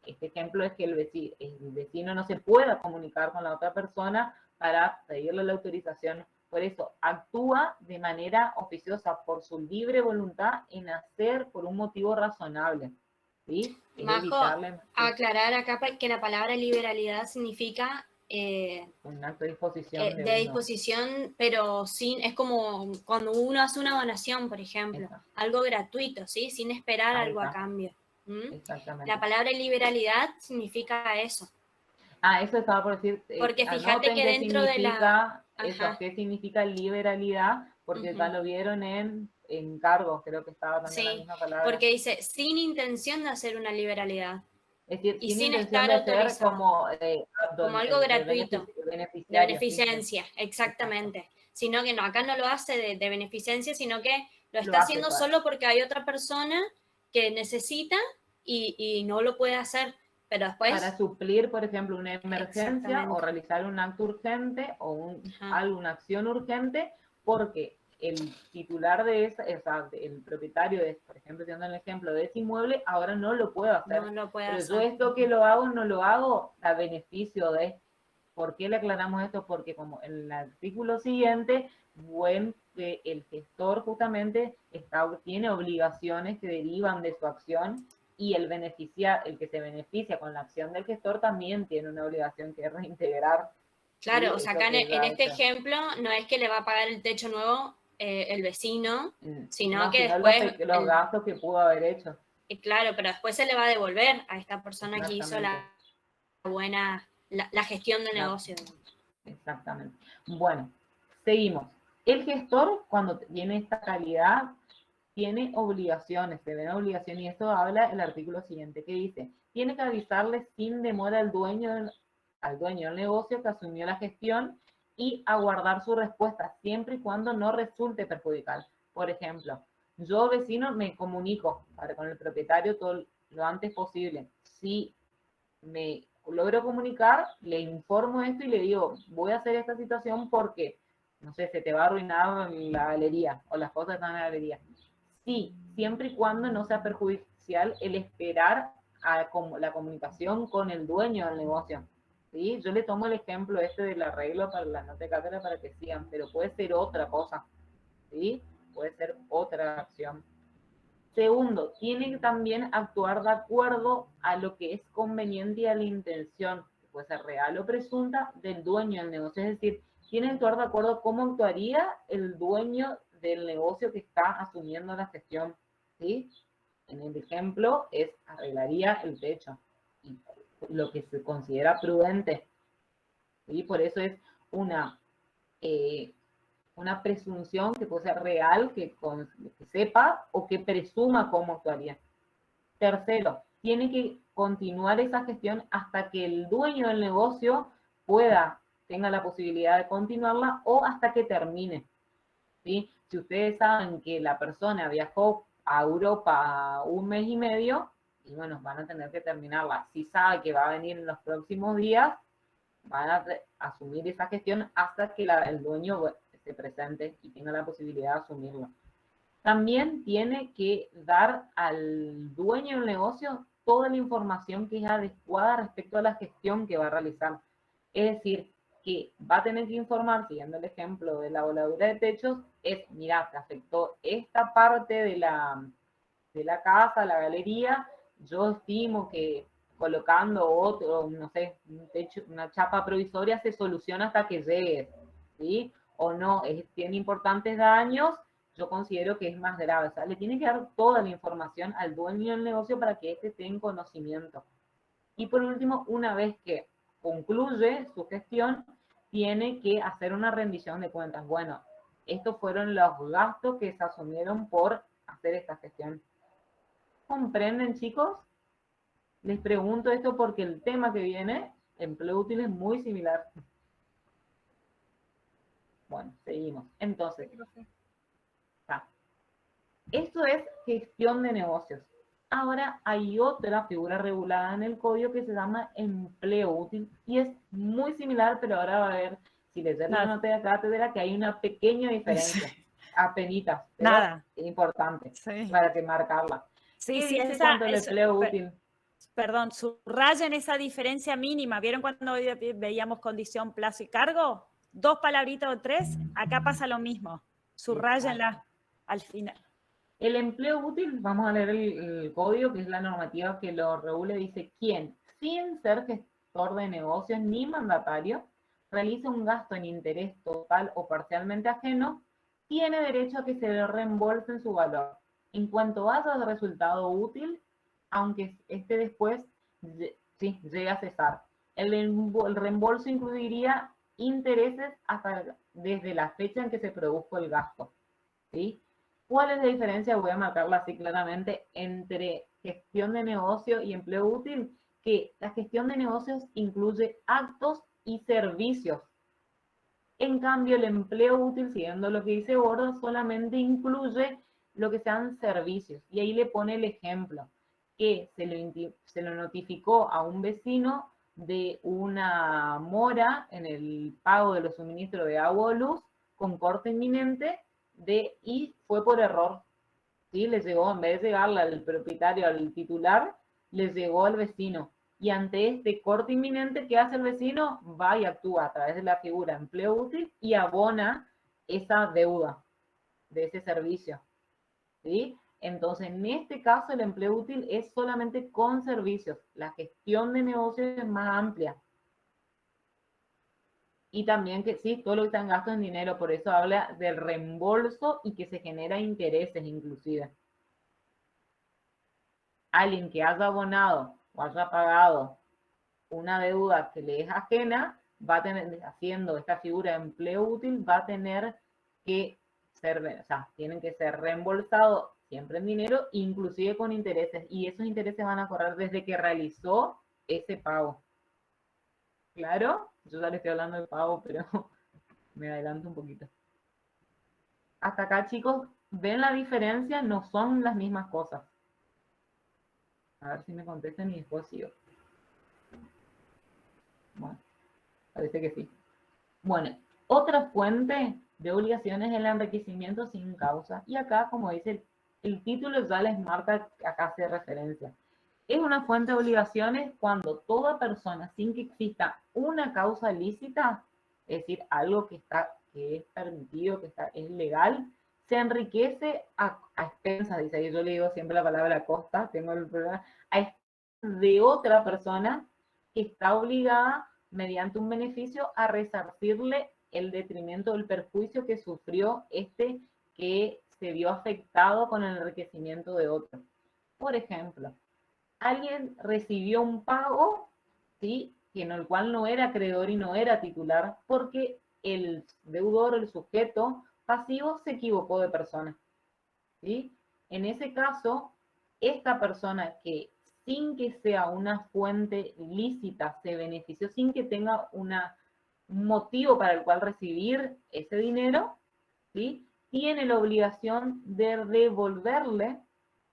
este ejemplo es que el vecino no se pueda comunicar con la otra persona para pedirle la autorización. Por eso, actúa de manera oficiosa por su libre voluntad en hacer por un motivo razonable, ¿sí? Majo, aclarar acá que la palabra liberalidad significa un acto de disposición. De disposición, pero es como cuando uno hace una donación, por ejemplo, algo gratuito, ¿sí? Sin esperar algo a cambio. Exactamente. La palabra liberalidad significa eso. Eso estaba por decir. Porque fíjate que dentro de la... Eso, ¿qué significa liberalidad? Porque ya lo vieron en cargos, creo que estaba también la misma palabra. Porque dice, sin intención de hacer una liberalidad. Es decir, y sin estar autorizado. Como algo gratuito. De beneficencia, exactamente. Sino que no, acá no lo hace de beneficencia, sino que lo está haciendo solo porque hay otra persona que necesita y no lo puede hacer. Pero después... Para suplir, por ejemplo, una emergencia o realizar un acto urgente o alguna acción urgente, porque el titular de el propietario de, por ejemplo, siendo el ejemplo de ese inmueble, ahora no lo puedo hacer. No lo puede Pero hacer. yo esto que lo hago, no lo hago a beneficio de... ¿Por qué le aclaramos esto? Porque como en el artículo siguiente, que el gestor justamente tiene obligaciones que derivan de su acción, y el que se beneficia con la acción del gestor también tiene una obligación que es reintegrar. Claro, o sea, acá en este ejemplo no es que le va a pagar el techo nuevo el vecino, sino que después... los gastos que pudo haber hecho. Claro, pero después se le va a devolver a esta persona que hizo la gestión del negocio. Exactamente. Bueno, seguimos. El gestor, cuando tiene esta calidad, tiene obligaciones, se ven obligaciones, y esto habla el artículo siguiente, que dice, tiene que avisarle sin demora al dueño del negocio que asumió la gestión y aguardar su respuesta, siempre y cuando no resulte perjudicial. Por ejemplo, yo, vecino, me comunico con el propietario todo lo antes posible. Si me logro comunicar, le informo esto y le digo, voy a hacer esta situación porque, no sé, se te va a arruinar la galería o las cosas están en la galería. Sí, siempre y cuando no sea perjudicial el esperar la comunicación con el dueño del negocio. ¿Sí? Yo le tomo el ejemplo del arreglo para la nota de cátedra para que sigan, pero puede ser otra cosa. ¿Sí? Puede ser otra acción. Segundo, tiene que también actuar de acuerdo a lo que es conveniente y a la intención, que puede ser real o presunta, del dueño del negocio. Es decir, tiene que actuar de acuerdo a cómo actuaría el dueño del negocio que está asumiendo la gestión. ¿Sí? En el ejemplo arreglaría el techo, y lo que se considera prudente. ¿Sí? Por eso es una presunción que puede ser real, que sepa o que presuma cómo actuaría. Tercero, tiene que continuar esa gestión hasta que el dueño del negocio tenga la posibilidad de continuarla o hasta que termine. ¿Sí? Si ustedes saben que la persona viajó a Europa 1 mes y medio, y bueno, van a tener que terminarla. Si sabe que va a venir en los próximos días, van a asumir esa gestión hasta que el dueño se presente y tenga la posibilidad de asumirlo. También tiene que dar al dueño del negocio toda la información que es adecuada respecto a la gestión que va a realizar. Es decir, que va a tener que informar, siguiendo el ejemplo de la voladura de techos, mira, te afectó esta parte de la casa, la galería, yo estimo que colocando otro, no sé, un techo, una chapa provisoria se soluciona hasta que llegue, ¿sí? O no, tiene importantes daños, yo considero que es más grave. O sea, le tiene que dar toda la información al dueño del negocio para que éste tenga conocimiento. Y por último, una vez que concluye su gestión, tiene que hacer una rendición de cuentas. Bueno, estos fueron los gastos que se asumieron por hacer esta gestión. ¿Comprenden, chicos? Les pregunto esto porque el tema que viene, empleo útil, es muy similar. Bueno, seguimos. Entonces, esto es gestión de negocios. Ahora hay otra figura regulada en el código que se llama empleo útil y es muy similar, pero ahora va a ver, si les doy la nota de cátedra, que hay una pequeña diferencia. Apenitas, pero es importante para que marcarla. Sí, ¿Qué dice cuanto al empleo útil? Perdón, subrayen esa diferencia mínima. ¿Vieron cuando veíamos condición, plazo y cargo? 2 palabritas o 3, acá pasa lo mismo. Subrayenla al final. El empleo útil, vamos a leer el código, que es la normativa que lo regula, dice: quien, sin ser gestor de negocios ni mandatario, realiza un gasto en interés total o parcialmente ajeno, tiene derecho a que se le reembolse en su valor. En cuanto haya resultado útil, aunque este después sí, llegue a cesar. El reembolso incluiría intereses hasta desde la fecha en que se produjo el gasto, ¿sí? ¿Cuál es la diferencia? Voy a marcarla así claramente entre gestión de negocio y empleo útil, que la gestión de negocios incluye actos y servicios. En cambio, el empleo útil, siguiendo lo que dice Borda, solamente incluye lo que sean servicios. Y ahí le pone el ejemplo, que se lo notificó a un vecino de una mora en el pago de los suministros de agua o luz con corte inminente y fue por error. ¿Sí? Les llegó, en vez de llegarle al propietario, al titular, les llegó al vecino. Y ante este corte inminente, ¿qué hace el vecino? Va y actúa a través de la figura empleo útil y abona esa deuda de ese servicio. ¿Sí? Entonces, en este caso, el empleo útil es solamente con servicios. La gestión de negocios es más amplia. Y también que sí, todo lo que está en gastos en dinero, por eso habla del reembolso y que se genera intereses inclusive. Alguien que haya abonado o haya pagado una deuda que le es ajena, va a tener, haciendo esta figura de empleo útil, va a tener que ser, o sea, tienen que ser reembolsados siempre en dinero, inclusive con intereses, y esos intereses van a correr desde que realizó ese pago. ¿Claro? Yo ya le estoy hablando del pago, pero me adelanto un poquito. Hasta acá, chicos, ¿ven la diferencia? No son las mismas cosas. A ver si me contestan y después sigo. Bueno, parece que sí. Bueno, otra fuente de obligaciones es el enriquecimiento sin causa. Y acá, como dice el título, ya les marca, acá hace referencia. Es una fuente de obligaciones cuando toda persona, sin que exista una causa lícita, es decir, algo que es permitido, es legal, se enriquece a expensas, dice ahí, yo le digo siempre la palabra costa, tengo el problema, a expensas de otra persona que está obligada mediante un beneficio a resarcirle el detrimento, el perjuicio que sufrió que se vio afectado con el enriquecimiento de otro. Por ejemplo, alguien recibió un pago, ¿sí?, en el cual no era acreedor y no era titular, porque el deudor, el sujeto pasivo, se equivocó de persona, ¿sí? En ese caso, esta persona que sin que sea una fuente lícita se benefició, sin que tenga un motivo para el cual recibir ese dinero, ¿sí?, tiene la obligación de devolverle,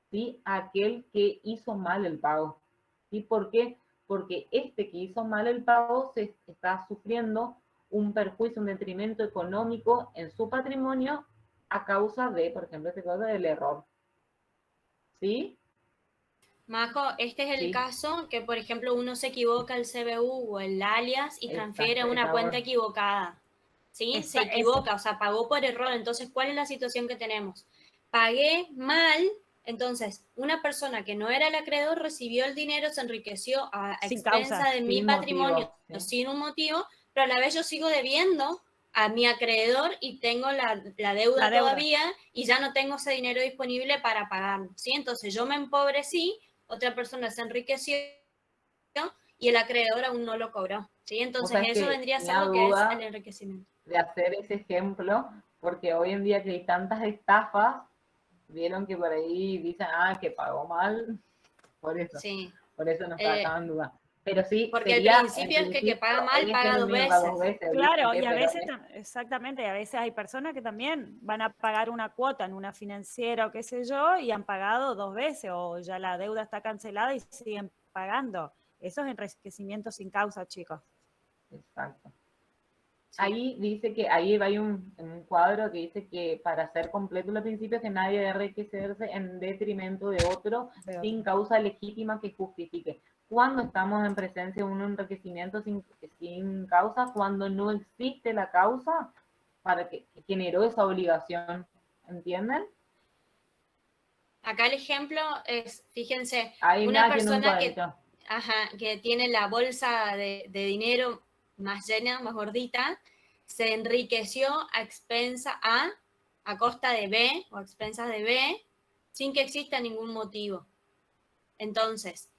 ¿sí?, a aquel que hizo mal el pago. ¿Sí? ¿Por qué? Porque este que hizo mal el pago se está sufriendo un perjuicio, un detrimento económico en su patrimonio a causa de, por ejemplo, este caso del error. ¿Sí? Majo, este es el caso que, por ejemplo, uno se equivoca el CBU o el alias y transfiere a una cuenta equivocada. ¿Sí? Se equivoca, o sea, pagó por error. Entonces, ¿cuál es la situación que tenemos? Pagué mal, entonces, una persona que no era el acreedor recibió el dinero, se enriqueció a expensa de mi patrimonio sin un motivo, pero a la vez yo sigo debiendo a mi acreedor y tengo la deuda todavía y ya no tengo ese dinero disponible para pagarlo, ¿sí? Entonces yo me empobrecí, otra persona se enriqueció y el acreedor aún no lo cobró, ¿sí? Entonces eso vendría a ser lo que es el enriquecimiento. De hacer ese ejemplo, porque hoy en día que hay tantas estafas, vieron que por ahí dicen, que pagó mal, por eso. Sí. Por eso nos sacaban duda. Pero sí, porque el principio es que paga mal, paga dos veces. Claro, y a veces, exactamente, a veces hay personas que también van a pagar una cuota en una financiera o qué sé yo, y han pagado 2 veces, o ya la deuda está cancelada y siguen pagando. Eso es enriquecimiento sin causa, chicos. Exacto. Ahí dice que, ahí hay un cuadro que dice que para ser completo los principios que nadie debe enriquecerse en detrimento de otro sin causa legítima que justifique. Cuando estamos en presencia de un enriquecimiento sin causa, cuando no existe la causa para que generó esa obligación, ¿entienden? Acá el ejemplo es, fíjense, una persona que tiene la bolsa de dinero más llena, más gordita, se enriqueció a costa de B o a expensas de B sin que exista ningún motivo. Entonces,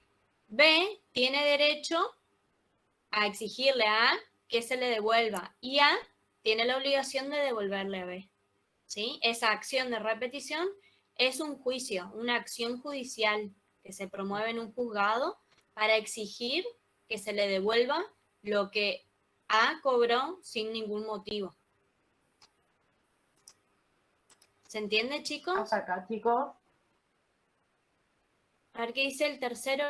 B tiene derecho a exigirle a A que se le devuelva y A tiene la obligación de devolverle a B. ¿Sí? Esa acción de repetición es un juicio, una acción judicial que se promueve en un juzgado para exigir que se le devuelva lo que A cobró sin ningún motivo. ¿Se entiende, chicos? Hasta acá, chicos. A ver qué dice el tercero,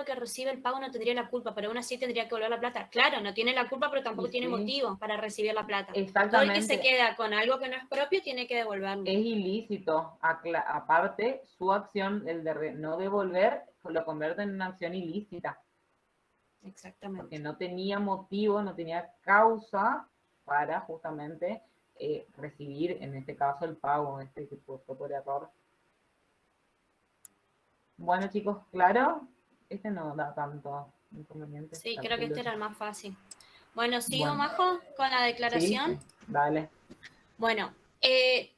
que recibe el pago no tendría la culpa, pero aún así tendría que volver la plata. Claro, no tiene la culpa, pero tampoco tiene motivo para recibir la plata. Exactamente. Todo el que se queda con algo que no es propio tiene que devolverlo. Es ilícito. Aparte, su acción, el de no devolver, lo convierte en una acción ilícita. Exactamente. Porque no tenía motivo, no tenía causa para justamente recibir, en este caso, el pago, que fue por error. Bueno, chicos, ¿claro? Este no da tanto inconveniente. Sí, creo que este era el más fácil. Bueno, ¿sigo, Majo, con la declaración? Sí, dale. Bueno,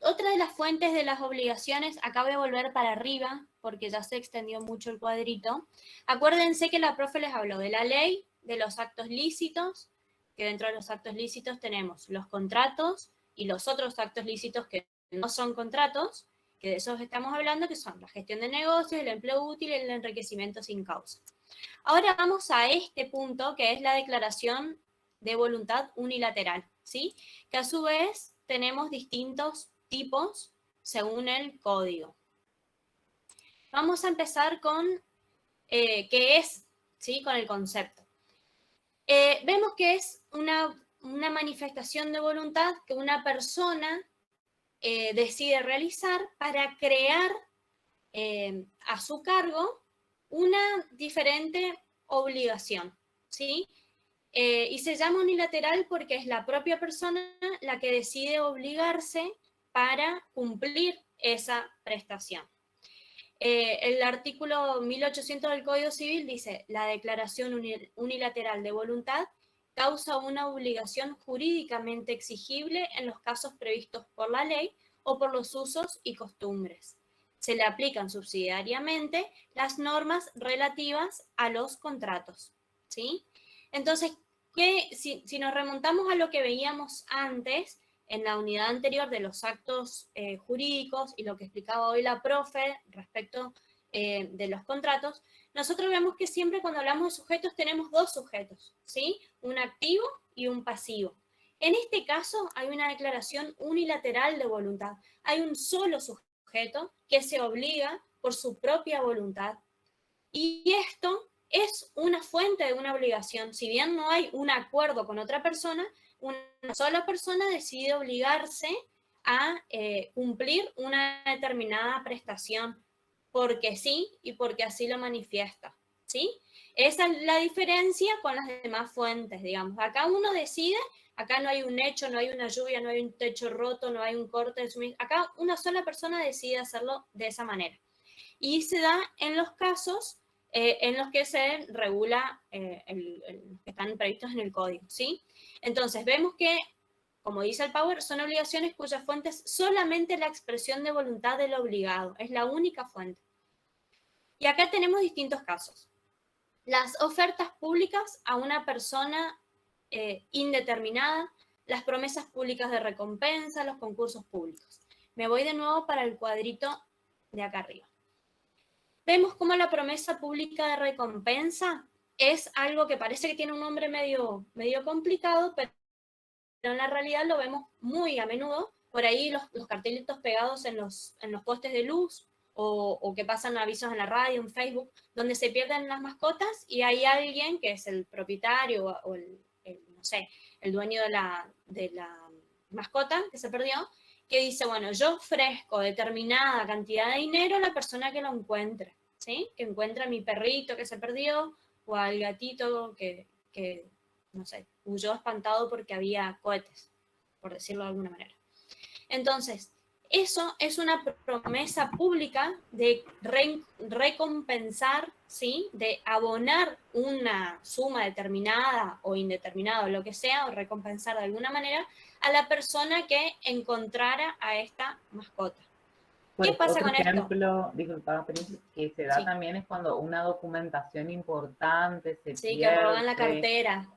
otra de las fuentes de las obligaciones, acá voy a volver para arriba, porque ya se extendió mucho el cuadrito. Acuérdense que la profe les habló de la ley, de los actos lícitos, que dentro de los actos lícitos tenemos los contratos y los otros actos lícitos que no son contratos, que de esos estamos hablando, que son la gestión de negocios, el empleo útil y el enriquecimiento sin causa. Ahora vamos a este punto, que es la declaración de voluntad unilateral, ¿sí? Que a su vez tenemos distintos tipos según el código. Vamos a empezar con qué es, ¿sí? Con el concepto. Vemos que es una manifestación de voluntad que una persona decide realizar para crear a su cargo una diferente obligación, ¿sí? Y se llama unilateral porque es la propia persona la que decide obligarse para cumplir esa prestación. El artículo 1800 del Código Civil dice: la declaración unilateral de voluntad causa una obligación jurídicamente exigible en los casos previstos por la ley o por los usos y costumbres. Se le aplican subsidiariamente las normas relativas a los contratos, ¿sí? Entonces, si nos remontamos a lo que veíamos antes, en la unidad anterior de los actos jurídicos y lo que explicaba hoy la profe respecto de los contratos, nosotros vemos que siempre cuando hablamos de sujetos tenemos dos sujetos, ¿sí? Un activo y un pasivo. En este caso hay una declaración unilateral de voluntad. Hay un solo sujeto que se obliga por su propia voluntad. Y esto es una fuente de una obligación. Si bien no hay un acuerdo con otra persona, una sola persona decide obligarse a cumplir una determinada prestación porque sí y porque así lo manifiesta, ¿sí? Esa es la diferencia con las demás fuentes, digamos. Acá uno decide, acá no hay un hecho, no hay una lluvia, no hay un techo roto, no hay un corte de suministro. Acá una sola persona decide hacerlo de esa manera. Y se da en los casos en los que se regula, que están previstos en el código, ¿sí? Entonces, vemos que, como dice el Power, son obligaciones cuyas fuentes solamente la expresión de voluntad del obligado, es la única fuente. Y acá tenemos distintos casos. Las ofertas públicas a una persona indeterminada, las promesas públicas de recompensa, los concursos públicos. Me voy de nuevo para el cuadrito de acá arriba. Vemos cómo la promesa pública de recompensa es algo que parece que tiene un nombre medio complicado, pero en la realidad lo vemos muy a menudo. Por ahí los cartelitos pegados en los postes de luz o que pasan avisos en la radio, en Facebook, donde se pierden las mascotas y hay alguien que es el propietario o no sé, el dueño de la mascota que se perdió, que dice, bueno, yo ofrezco determinada cantidad de dinero a la persona que lo encuentre, ¿sí? Que encuentre a mi perrito que se perdió o al gatito que no sé, huyó espantado porque había cohetes, por decirlo de alguna manera. Entonces, eso es una promesa pública de recompensar, ¿sí? De abonar una suma determinada o indeterminada o lo que sea, o recompensar de alguna manera a la persona que encontrara a esta mascota. ¿Qué pasa con esto? Otro ejemplo, disculpa, que se da también es cuando una documentación importante se pierde. Que roban la cartera.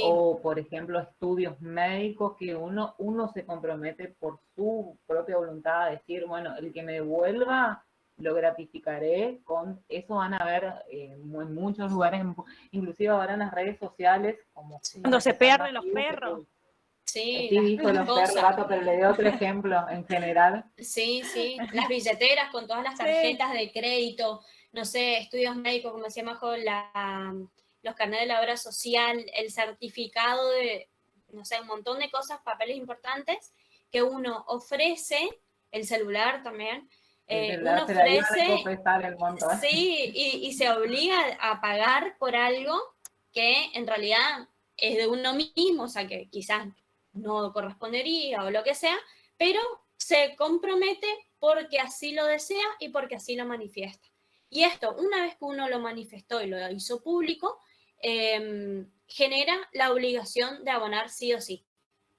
O, por ejemplo, estudios médicos que uno se compromete por su propia voluntad a decir, bueno, el que me devuelva lo gratificaré con, eso van a ver en muchos lugares, inclusive ahora en las redes sociales, como cuando se pierden los perros. Sí, dijo los perros, gato, pero le doy otro ejemplo en general. Sí, las billeteras con todas las tarjetas de crédito, no sé, estudios médicos, como decía Majo, los carnets de la obra social, el certificado de, no sé, un montón de cosas, papeles importantes que uno ofrece, el celular también, uno ofrece, y se obliga a pagar por algo que en realidad es de uno mismo, o sea, que quizás no correspondería o lo que sea, pero se compromete porque así lo desea y porque así lo manifiesta. Y esto, una vez que uno lo manifestó y lo hizo público, genera la obligación de abonar sí o sí.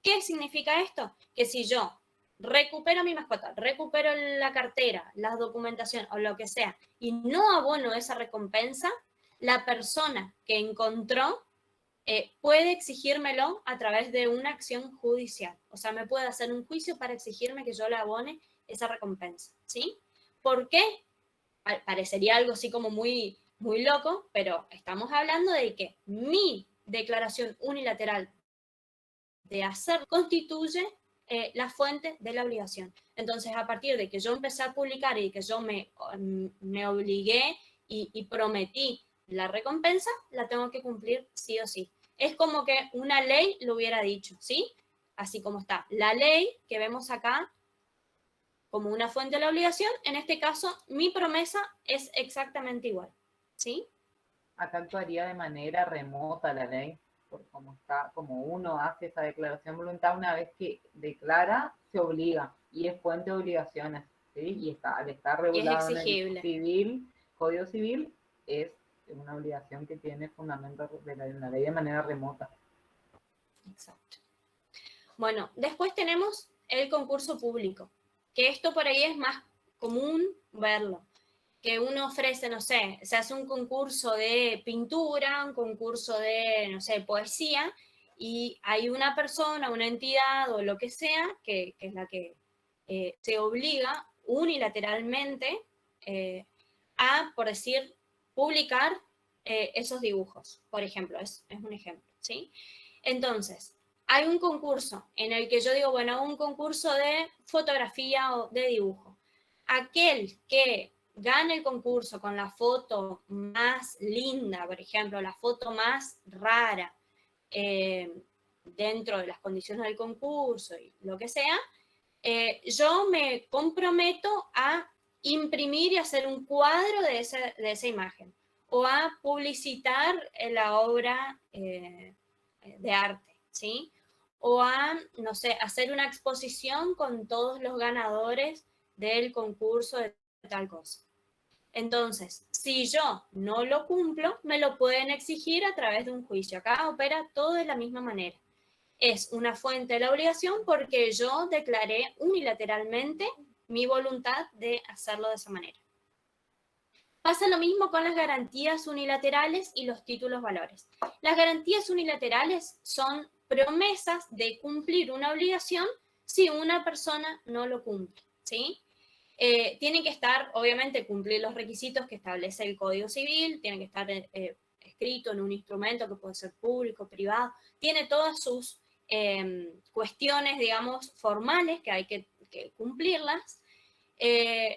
¿Qué significa esto? Que si yo recupero mi mascota, recupero la cartera, la documentación o lo que sea, y no abono esa recompensa, la persona que encontró puede exigírmelo a través de una acción judicial. O sea, me puede hacer un juicio para exigirme que yo le abone esa recompensa, ¿sí? ¿Por qué? Parecería algo así como muy, muy loco, pero estamos hablando de que mi declaración unilateral de hacer constituye la fuente de la obligación. Entonces, a partir de que yo empecé a publicar y que yo me obligué y prometí la recompensa, la tengo que cumplir sí o sí. Es como que una ley lo hubiera dicho, ¿sí? Así como está la ley que vemos acá como una fuente de la obligación, en este caso mi promesa es exactamente igual, ¿sí? Acá actuaría de manera remota la ley, porque como uno hace esa declaración de voluntad, una vez que declara, se obliga, y es fuente de obligaciones, ¿sí? Y al estar regulado en el Código Civil, es una obligación que tiene fundamento de la ley de manera remota. Exacto. Bueno, después tenemos el concurso público, que esto por ahí es más común verlo, que uno ofrece, no sé, se hace un concurso de pintura, un concurso de, no sé, poesía, y hay una persona, una entidad o lo que sea, que es la que se obliga unilateralmente a, por decir, publicar esos dibujos, por ejemplo, es un ejemplo, ¿sí? Entonces, hay un concurso en el que yo digo, bueno, un concurso de fotografía o de dibujo. Aquel que gane el concurso con la foto más linda, por ejemplo, la foto más rara, dentro de las condiciones del concurso y lo que sea, yo me comprometo a imprimir y hacer un cuadro de esa imagen o a publicitar la obra de arte, ¿sí? O a, no sé, hacer una exposición con todos los ganadores del concurso de tal cosa. Entonces, si yo no lo cumplo, me lo pueden exigir a través de un juicio. Acá opera todo de la misma manera. Es una fuente de la obligación porque yo declaré unilateralmente mi voluntad de hacerlo de esa manera. Pasa lo mismo con las garantías unilaterales y los títulos valores. Las garantías unilaterales son promesas de cumplir una obligación si una persona no lo cumple, ¿sí? Tienen que estar, obviamente, cumplir los requisitos que establece el Código Civil, tienen que estar escrito en un instrumento que puede ser público, privado, tiene todas sus cuestiones, digamos, formales que hay que cumplirlas,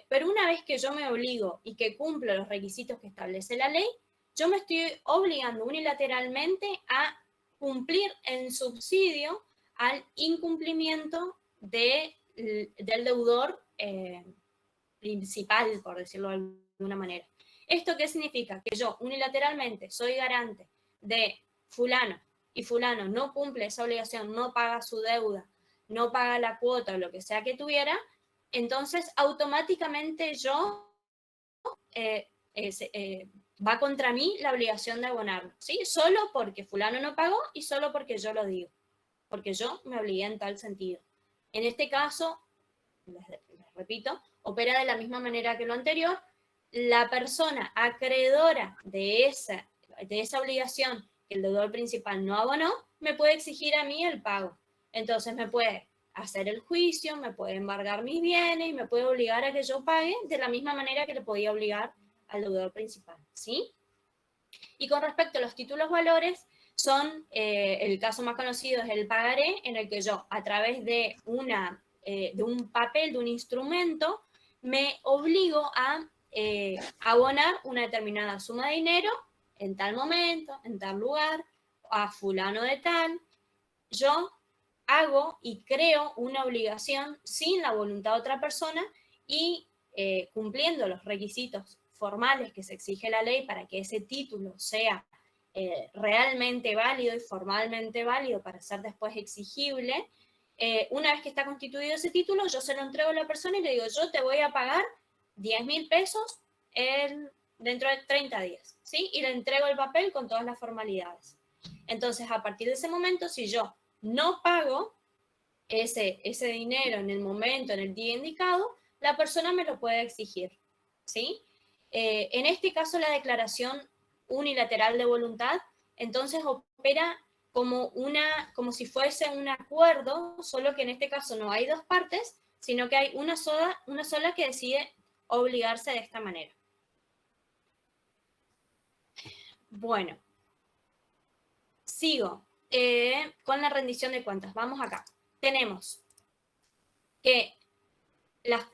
pero una vez que yo me obligo y que cumplo los requisitos que establece la ley, yo me estoy obligando unilateralmente a cumplir en subsidio al incumplimiento del deudor principal, por decirlo de alguna manera. ¿Esto qué significa? Que yo unilateralmente soy garante de fulano y fulano no cumple esa obligación, no paga su deuda, no paga la cuota o lo que sea que tuviera, entonces automáticamente yo va contra mí la obligación de abonarlo, ¿sí? Solo porque fulano no pagó y solo porque yo lo digo, porque yo me obligué en tal sentido. En este caso, les repito, opera de la misma manera que lo anterior. La persona acreedora de esa obligación que el deudor principal no abonó, me puede exigir a mí el pago. Entonces me puede hacer el juicio, me puede embargar mis bienes y me puede obligar a que yo pague de la misma manera que le podía obligar al deudor principal, ¿sí? Y con respecto a los títulos valores, son, el caso más conocido es el pagaré, en el que yo, a través de un papel, de un instrumento, me obligo a abonar una determinada suma de dinero en tal momento, en tal lugar, a fulano de tal. Yo hago y creo una obligación sin la voluntad de otra persona y cumpliendo los requisitos formales que se exige la ley para que ese título sea realmente válido y formalmente válido para ser después exigible. Una vez que está constituido ese título, yo se lo entrego a la persona y le digo, yo te voy a pagar 10.000 pesos dentro de 30 días, ¿sí? Y le entrego el papel con todas las formalidades. Entonces, a partir de ese momento, si yo no pago ese dinero en el momento, en el día indicado, la persona me lo puede exigir, ¿sí? En este caso, la declaración unilateral de voluntad, entonces opera como si fuese un acuerdo, solo que en este caso no hay dos partes, sino que hay una sola que decide obligarse de esta manera. Bueno, sigo con la rendición de cuentas. Vamos acá. Tenemos que las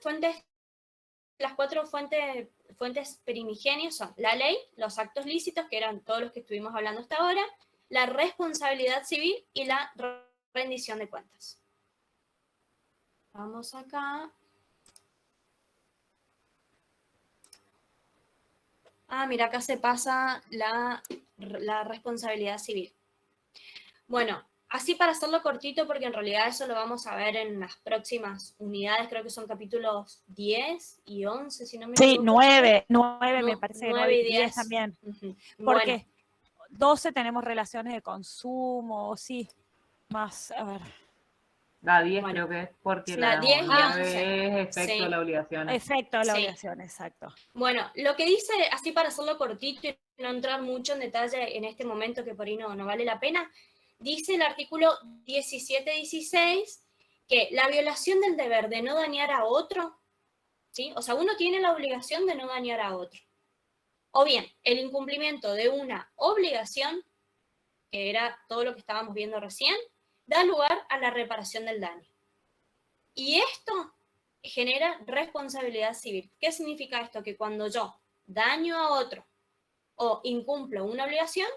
cuatro fuentes primigenias son la ley, los actos lícitos, que eran todos los que estuvimos hablando hasta ahora, la responsabilidad civil y la rendición de cuentas. Vamos acá. Mira, acá se pasa la responsabilidad civil. Bueno, así para hacerlo cortito, porque en realidad eso lo vamos a ver en las próximas unidades, creo que son capítulos 10 y 11, si no me equivoco. Sí, 9 me parece. 9 y 10 también. Uh-huh. Porque 12 tenemos relaciones de consumo, sí, más, a ver. La 10 creo que es porque la 10 y 11 es efecto de la obligación. Efecto de la obligación, exacto. Bueno, lo que dice, así para hacerlo cortito y no entrar mucho en detalle en este momento, que por ahí no vale la pena, dice el artículo 17.16 que la violación del deber de no dañar a otro, ¿sí? O sea, uno tiene la obligación de no dañar a otro. O bien, el incumplimiento de una obligación, que era todo lo que estábamos viendo recién, da lugar a la reparación del daño. Y esto genera responsabilidad civil. ¿Qué significa esto? Que cuando yo daño a otro o incumplo una obligación,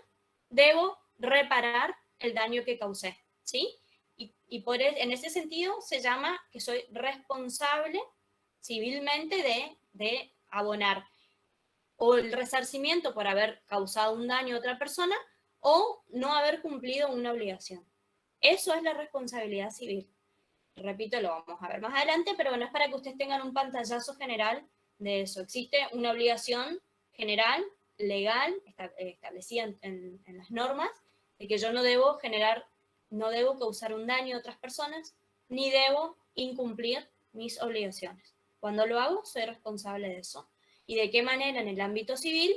debo reparar el daño que causé, ¿sí? Y en ese sentido se llama que soy responsable civilmente de abonar o el resarcimiento por haber causado un daño a otra persona o no haber cumplido una obligación. Eso es la responsabilidad civil. Repito, lo vamos a ver más adelante, pero bueno, es para que ustedes tengan un pantallazo general de eso. Existe una obligación general, legal, establecida en las normas, de que yo no debo causar un daño a otras personas, ni debo incumplir mis obligaciones. Cuando lo hago, soy responsable de eso. ¿Y de qué manera? En el ámbito civil,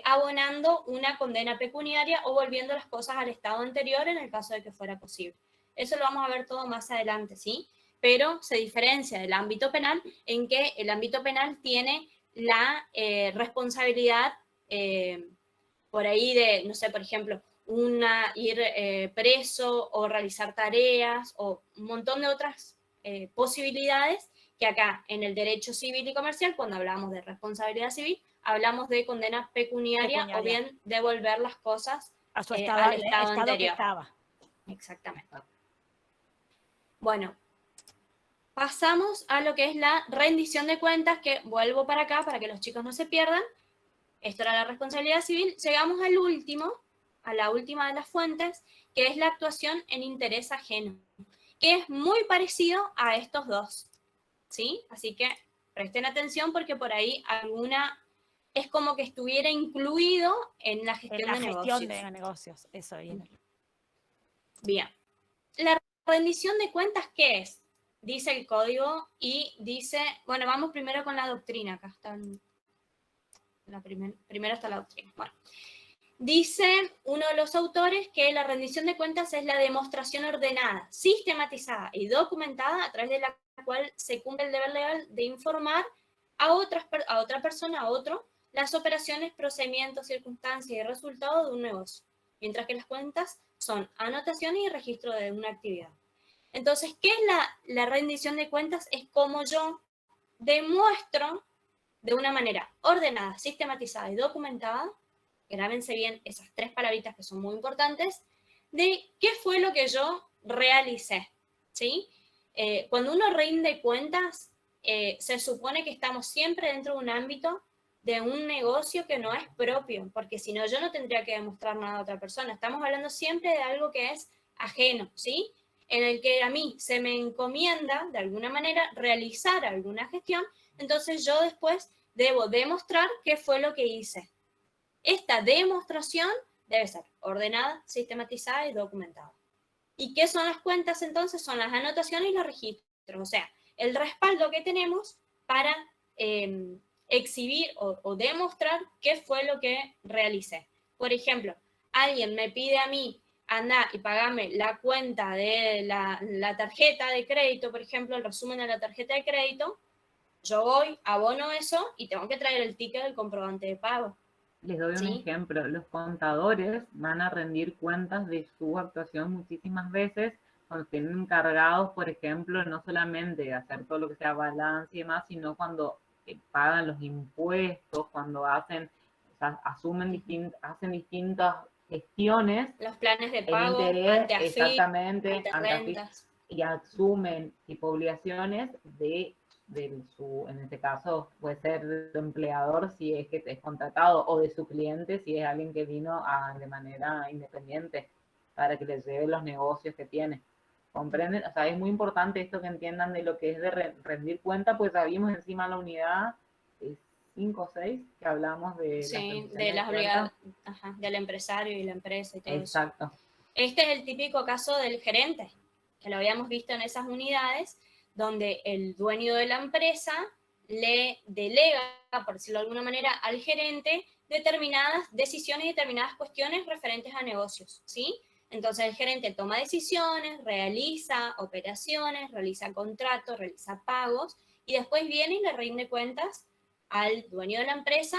abonando una condena pecuniaria o volviendo las cosas al estado anterior en el caso de que fuera posible. Eso lo vamos a ver todo más adelante, ¿sí? Pero se diferencia del ámbito penal en que el ámbito penal tiene la responsabilidad por ahí de, no sé, por ejemplo, ir preso o realizar tareas o un montón de otras posibilidades que acá en el derecho civil y comercial, cuando hablamos de responsabilidad civil, hablamos de condena pecuniaria. O bien devolver las cosas a su al estado anterior. Que estaba. Exactamente. Bueno, pasamos a lo que es la rendición de cuentas, que vuelvo para acá para que los chicos no se pierdan. Esto era la responsabilidad civil. Llegamos a la última de las fuentes, que es la actuación en interés ajeno, que es muy parecido a estos dos, ¿sí? Así que presten atención porque por ahí alguna es como que estuviera incluido en la gestión de negocios. Eso viene. Bien. La rendición de cuentas, ¿qué es? dice el código y dice, bueno, vamos primero con la doctrina, acá está, primero está la doctrina. Bueno, dice uno de los autores que la rendición de cuentas es la demostración ordenada, sistematizada y documentada a través de la cual se cumple el deber legal de informar a otra persona, a otro, las operaciones, procedimientos, circunstancias y resultados de un negocio, mientras que las cuentas son anotaciones y registro de una actividad. Entonces, ¿qué es la rendición de cuentas? Es como yo demuestro de una manera ordenada, sistematizada y documentada, grábense bien esas 3 palabritas que son muy importantes, de qué fue lo que yo realicé, ¿sí? Cuando uno rinde cuentas, se supone que estamos siempre dentro de un ámbito de un negocio que no es propio, porque si no, yo no tendría que demostrar nada a otra persona. Estamos hablando siempre de algo que es ajeno, ¿sí? En el que a mí se me encomienda, de alguna manera, realizar alguna gestión, entonces yo después debo demostrar qué fue lo que hice. Esta demostración debe ser ordenada, sistematizada y documentada. ¿Y qué son las cuentas entonces? Son las anotaciones y los registros, o sea, el respaldo que tenemos para exhibir o demostrar qué fue lo que realicé. Por ejemplo, alguien me pide a mí, anda y pagame la cuenta de la tarjeta de crédito, por ejemplo, el resumen de la tarjeta de crédito, yo voy, abono eso y tengo que traer el ticket del comprobante de pago. Les doy un ejemplo. Los contadores van a rendir cuentas de su actuación muchísimas veces cuando estén encargados, por ejemplo, no solamente de hacer todo lo que sea balance y demás, sino cuando pagan los impuestos, cuando hacen, o sea, hacen distintas gestiones. Los planes de pago, ante AFIP, exactamente, ante rentas. Y asumen tipo obligaciones en este caso puede ser de su empleador si es que es contratado, o de su cliente si es alguien que vino de manera independiente para que les lleve los negocios que tiene. ¿Comprenden? O sea, es muy importante esto que entiendan de lo que es de rendir cuenta, pues vimos encima la unidad 5 o 6 que hablamos de las obligaciones del empresario y la empresa y todo eso. Exacto. Este es el típico caso del gerente, que lo habíamos visto en esas unidades, donde el dueño de la empresa le delega, por decirlo de alguna manera, al gerente determinadas decisiones y determinadas cuestiones referentes a negocios, ¿sí? Entonces el gerente toma decisiones, realiza operaciones, realiza contratos, realiza pagos, y después viene y le rinde cuentas al dueño de la empresa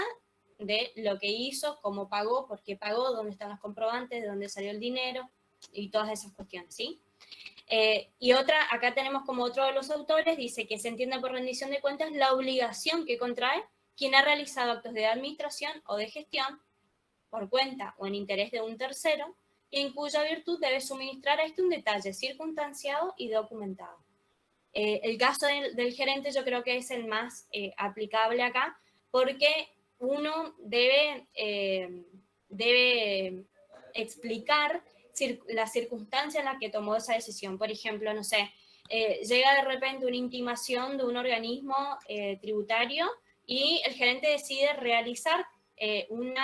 de lo que hizo, cómo pagó, por qué pagó, dónde están los comprobantes, de dónde salió el dinero, y todas esas cuestiones, ¿sí? Y otra, acá tenemos como otro de los autores, dice que se entiende por rendición de cuentas la obligación que contrae quien ha realizado actos de administración o de gestión por cuenta o en interés de un tercero, y en cuya virtud debe suministrar a este un detalle circunstanciado y documentado. El caso del gerente yo creo que es el más aplicable acá, porque uno debe explicar las circunstancias en las que tomó esa decisión. Por ejemplo, no sé, llega de repente una intimación de un organismo tributario y el gerente decide realizar un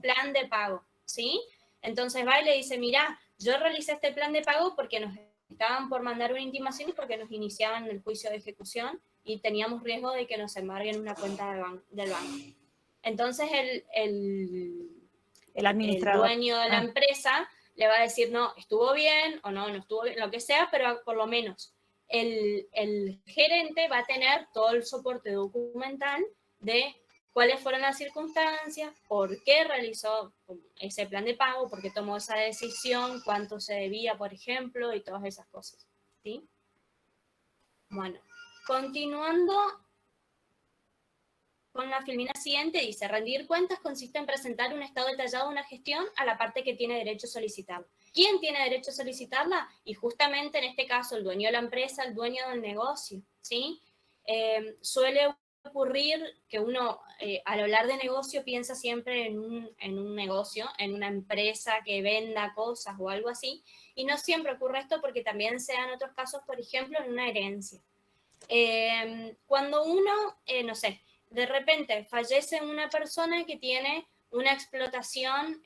plan de pago, ¿sí? Entonces va y le dice, mira, yo realicé este plan de pago porque nos estaban por mandar una intimación y porque nos iniciaban el juicio de ejecución y teníamos riesgo de que nos embarguen una cuenta del banco. Entonces el dueño de la empresa le va a decir, no, estuvo bien o no estuvo bien, lo que sea, pero por lo menos el gerente va a tener todo el soporte documental de cuáles fueron las circunstancias, por qué realizó ese plan de pago, por qué tomó esa decisión, cuánto se debía, por ejemplo, y todas esas cosas, ¿sí? Bueno, continuando con la filmina siguiente, dice, rendir cuentas consiste en presentar un estado detallado de una gestión a la parte que tiene derecho a solicitarla. ¿Quién tiene derecho a solicitarla? Y justamente en este caso el dueño de la empresa, el dueño del negocio, ¿sí? Suele ocurrir que uno al hablar de negocio piensa siempre en un negocio, en una empresa que venda cosas o algo así, y no siempre ocurre esto porque también se dan otros casos, por ejemplo, en una herencia. Cuando uno, no sé, de repente fallece una persona que tiene una explotación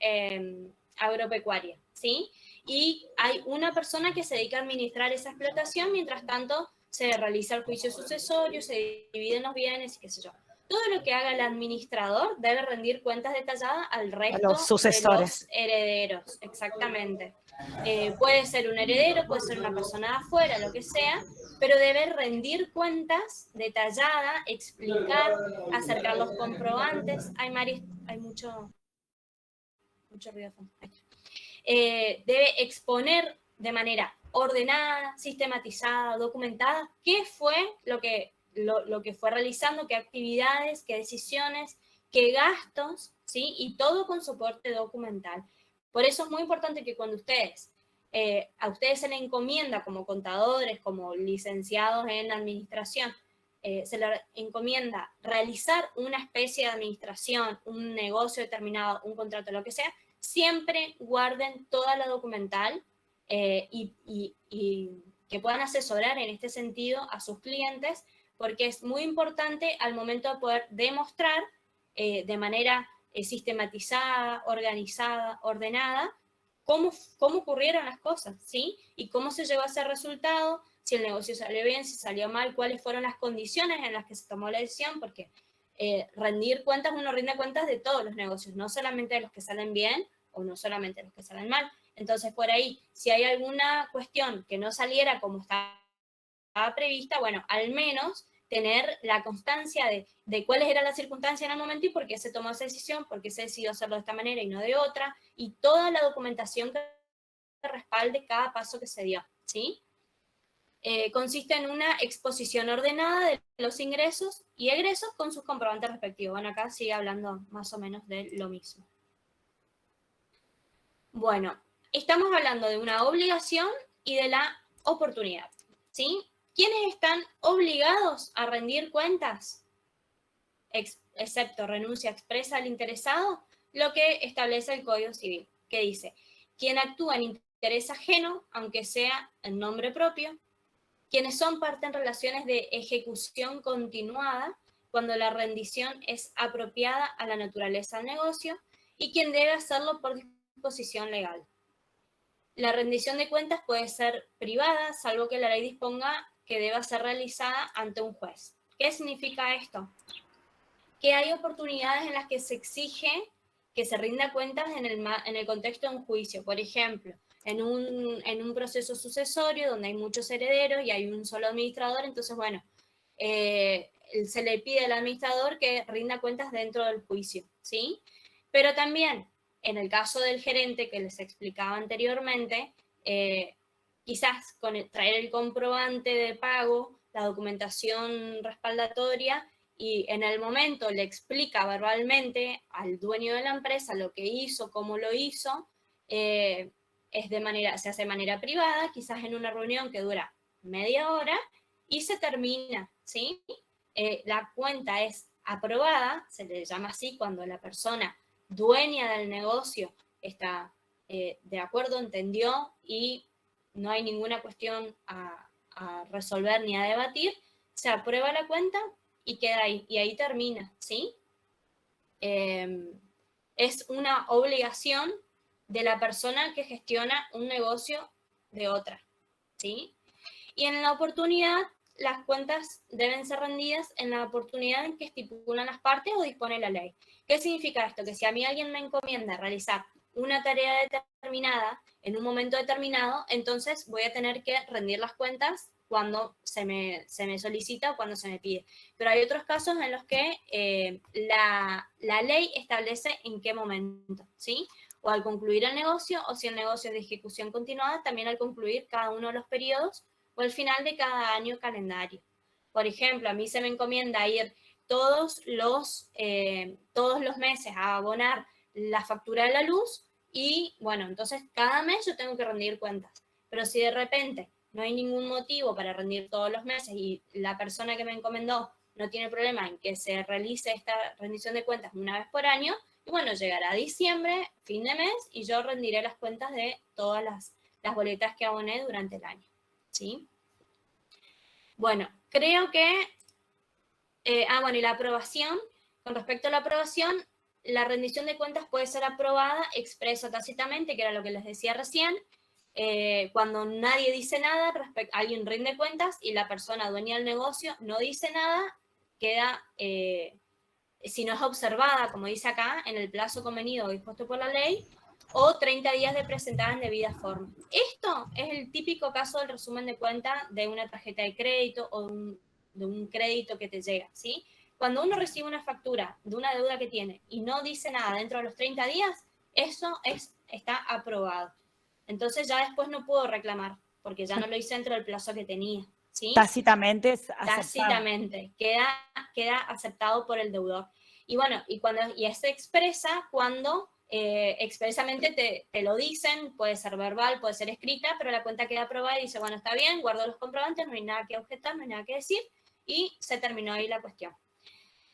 agropecuaria, ¿sí? Y hay una persona que se dedica a administrar esa explotación, mientras tanto se realiza el juicio sucesorio, se dividen los bienes y qué sé yo. Todo lo que haga el administrador debe rendir cuentas detalladas al resto de los herederos, exactamente. Puede ser un heredero, puede ser una persona de afuera, lo que sea, pero debe rendir cuentas detalladas, explicar, acercar los comprobantes. Hay mucho ruido. Debe exponer de manera ordenada, sistematizada, documentada, qué fue lo que fue realizando, qué actividades, qué decisiones, qué gastos, ¿sí? Y todo con soporte documental. Por eso es muy importante que cuando a ustedes se les encomienda como contadores, como licenciados en administración, se les encomienda realizar una especie de administración, un negocio determinado, un contrato, lo que sea, siempre guarden toda la documental y que puedan asesorar en este sentido a sus clientes, porque es muy importante al momento de poder demostrar de manera sistematizada, organizada, ordenada, cómo ocurrieron las cosas, ¿sí? Y cómo se llegó a ese resultado, si el negocio salió bien, si salió mal, cuáles fueron las condiciones en las que se tomó la decisión, porque rendir cuentas, uno rinde cuentas de todos los negocios, no solamente de los que salen bien o no solamente de los que salen mal. Entonces, por ahí, si hay alguna cuestión que no saliera como estaba prevista, bueno, al menos tener la constancia de cuáles eran las circunstancias en el momento y por qué se tomó esa decisión, por qué se decidió hacerlo de esta manera y no de otra, y toda la documentación que respalde cada paso que se dio, ¿sí? Consiste en una exposición ordenada de los ingresos y egresos con sus comprobantes respectivos. Bueno, acá sigue hablando más o menos de lo mismo. Bueno, estamos hablando de una obligación y de la oportunidad, ¿sí? ¿Quiénes están obligados a rendir cuentas? Excepto renuncia expresa al interesado, lo que establece el Código Civil, que dice, quien actúa en interés ajeno, aunque sea en nombre propio, quienes son parte en relaciones de ejecución continuada, cuando la rendición es apropiada a la naturaleza del negocio, y quien debe hacerlo por disposición legal. La rendición de cuentas puede ser privada, salvo que la ley disponga que deba ser realizada ante un juez. ¿Qué significa esto? Que hay oportunidades en las que se exige que se rinda cuentas en el contexto de un juicio. Por ejemplo, en un proceso sucesorio donde hay muchos herederos y hay un solo administrador, entonces, bueno, se le pide al administrador que rinda cuentas dentro del juicio, ¿sí? Pero también, en el caso del gerente que les explicaba anteriormente, quizás traer el comprobante de pago, la documentación respaldatoria, y en el momento le explica verbalmente al dueño de la empresa lo que hizo, cómo lo hizo, se hace de manera privada, quizás en una reunión que dura media hora, y se termina, ¿sí? La cuenta es aprobada, se le llama así cuando la persona dueña del negocio está de acuerdo, entendió y no hay ninguna cuestión a resolver ni a debatir, se aprueba la cuenta y queda ahí, y ahí termina, ¿sí? Es una obligación de la persona que gestiona un negocio de otra, ¿sí? Y en la oportunidad, las cuentas deben ser rendidas en la oportunidad en que estipulan las partes o dispone la ley. ¿Qué significa esto? Que si a mí alguien me encomienda realizar una tarea determinada en un momento determinado, entonces voy a tener que rendir las cuentas cuando se me solicita o cuando se me pide. Pero hay otros casos en los que la ley establece en qué momento, ¿sí? O al concluir el negocio, o si el negocio es de ejecución continuada, también al concluir cada uno de los periodos o al final de cada año calendario. Por ejemplo, a mí se me encomienda ir todos los meses a abonar la factura de la luz y, bueno, entonces cada mes yo tengo que rendir cuentas. Pero si de repente no hay ningún motivo para rendir todos los meses y la persona que me encomendó no tiene problema en que se realice esta rendición de cuentas una vez por año, y bueno, llegará diciembre, fin de mes, y yo rendiré las cuentas de todas las boletas que aboné durante el año, ¿sí? Bueno, creo que... bueno, y la aprobación, con respecto a la aprobación, la rendición de cuentas puede ser aprobada expresa tácitamente, que era lo que les decía recién, cuando nadie dice nada, alguien rinde cuentas y la persona dueña del negocio no dice nada, queda, si no es observada, como dice acá, en el plazo convenido o dispuesto por la ley, o 30 días de presentar en debida forma. Esto es el típico caso del resumen de cuenta de una tarjeta de crédito o de un crédito que te llega, ¿sí? Cuando uno recibe una factura de una deuda que tiene y no dice nada dentro de los 30 días, eso está aprobado. Entonces ya después no puedo reclamar, porque ya no lo hice dentro del plazo que tenía, ¿sí? Tácitamente es aceptado. Tácitamente, queda aceptado por el deudor. Y bueno, y se expresa cuando expresamente te lo dicen, puede ser verbal, puede ser escrita, pero la cuenta queda aprobada y dice, bueno, está bien, guardo los comprobantes, no hay nada que objetar, no hay nada que decir, y se terminó ahí la cuestión.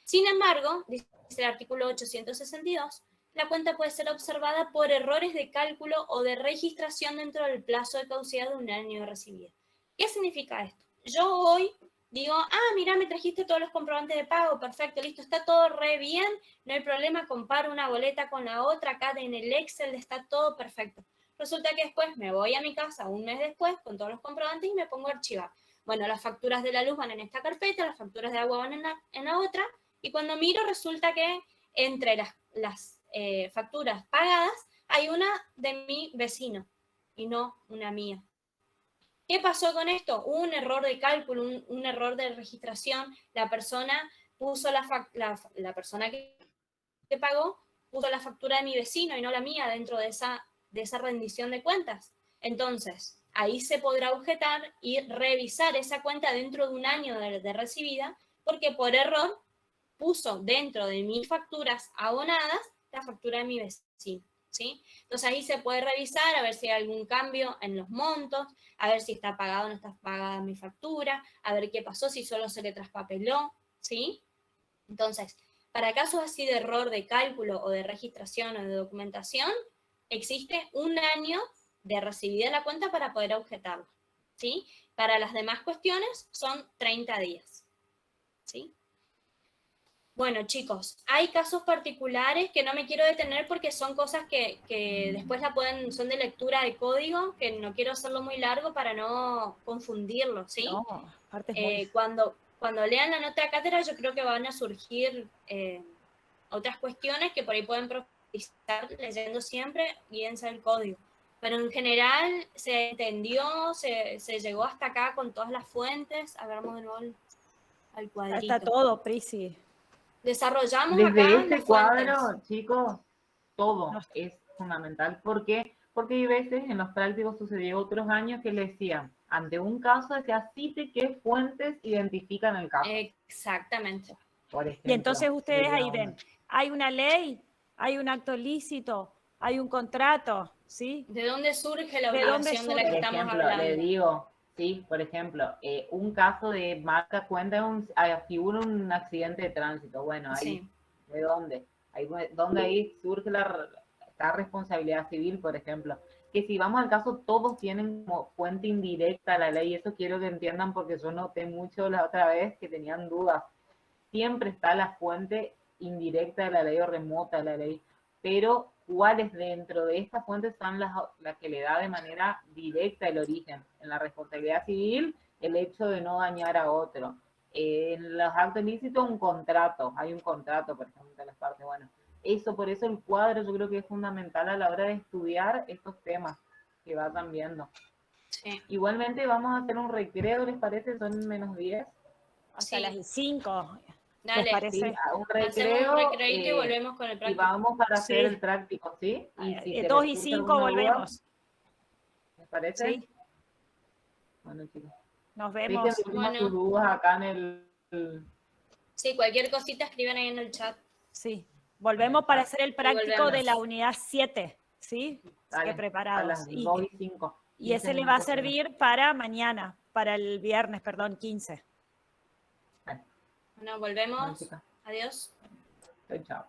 Sin embargo, dice el artículo 862, la cuenta puede ser observada por errores de cálculo o de registración dentro del plazo de caducidad de un año de recibida. ¿Qué significa esto? Yo hoy digo, mira, me trajiste todos los comprobantes de pago, perfecto, listo, está todo re bien, no hay problema, comparo una boleta con la otra, acá en el Excel está todo perfecto. Resulta que después me voy a mi casa un mes después con todos los comprobantes y me pongo a archivar. Bueno, las facturas de la luz van en esta carpeta, las facturas de agua van en la otra, y cuando miro resulta que entre las facturas pagadas hay una de mi vecino y no una mía. ¿Qué pasó con esto? Hubo un error de cálculo, un error de registración. La persona puso la persona que pagó puso la factura de mi vecino y no la mía dentro de esa rendición de cuentas. Entonces, ahí se podrá objetar y revisar esa cuenta dentro de un año de recibida, porque por error puso dentro de mis facturas abonadas la factura de mi vecino, ¿sí? Entonces ahí se puede revisar a ver si hay algún cambio en los montos, a ver si está pagado o no está pagada mi factura, a ver qué pasó, si solo se le traspapeló, ¿sí? Entonces, para casos así de error de cálculo o de registración o de documentación, existe un año de recibida la cuenta para poder objetarla, ¿sí? Para las demás cuestiones son 30 días, ¿sí? Bueno, chicos, hay casos particulares que no me quiero detener porque son cosas que después son de lectura de código, que no quiero hacerlo muy largo para no confundirlo, ¿sí? No, aparte cuando lean la nota de cátedra yo creo que van a surgir otras cuestiones que por ahí pueden profundizar leyendo siempre, guíense el código. Pero en general se entendió, se llegó hasta acá con todas las fuentes. Hagamos de nuevo al cuadrito. Está todo, Prisi. Desarrollamos desde acá este cuadro, chicos, todo es fundamental. ¿Por qué? Porque hay veces en los prácticos sucedió otros años que le decían, ante un caso, decía, cite qué fuentes identifican el caso. Exactamente. Por ejemplo, y entonces ustedes ahí ven, hay una ley, hay un acto lícito, hay un contrato, ¿sí? ¿De dónde surge la obligación de la que estamos hablando? Le digo, sí, por ejemplo, un caso de marca cuenta, figura un accidente de tránsito. Bueno, ahí, sí. ¿De dónde? ¿Dónde ahí surge la responsabilidad civil, por ejemplo? Que si vamos al caso, todos tienen como fuente indirecta a la ley. Eso quiero que entiendan porque yo noté mucho la otra vez que tenían dudas. Siempre está la fuente indirecta de la ley o remota de la ley, pero cuáles dentro de estas fuentes son las que le da de manera directa el origen. En la responsabilidad civil, el hecho de no dañar a otro. En los actos ilícitos, un contrato. Hay un contrato, por ejemplo, de las partes. Bueno, por eso el cuadro yo creo que es fundamental a la hora de estudiar estos temas que va cambiando. Sí. Igualmente vamos a hacer un recreo, ¿les parece? Son -10. Hasta las 5. Dale, ¿les parece? Sí, un recreo, y volvemos con el práctico. Y vamos para hacer el práctico, ¿sí? Y si 2 y 5 volvemos. ¿Les parece? Sí. Bueno, chicos. Nos vemos. Bueno. Sus dudas acá en el... Sí, cualquier cosita escriban ahí en el chat. Sí. Volvemos para hacer el práctico de la unidad 7, ¿sí? Así que preparados. A las 2 y 5. Y ese le va a servir para mañana, para el viernes, 15. Bueno, volvemos. Adiós. Chao.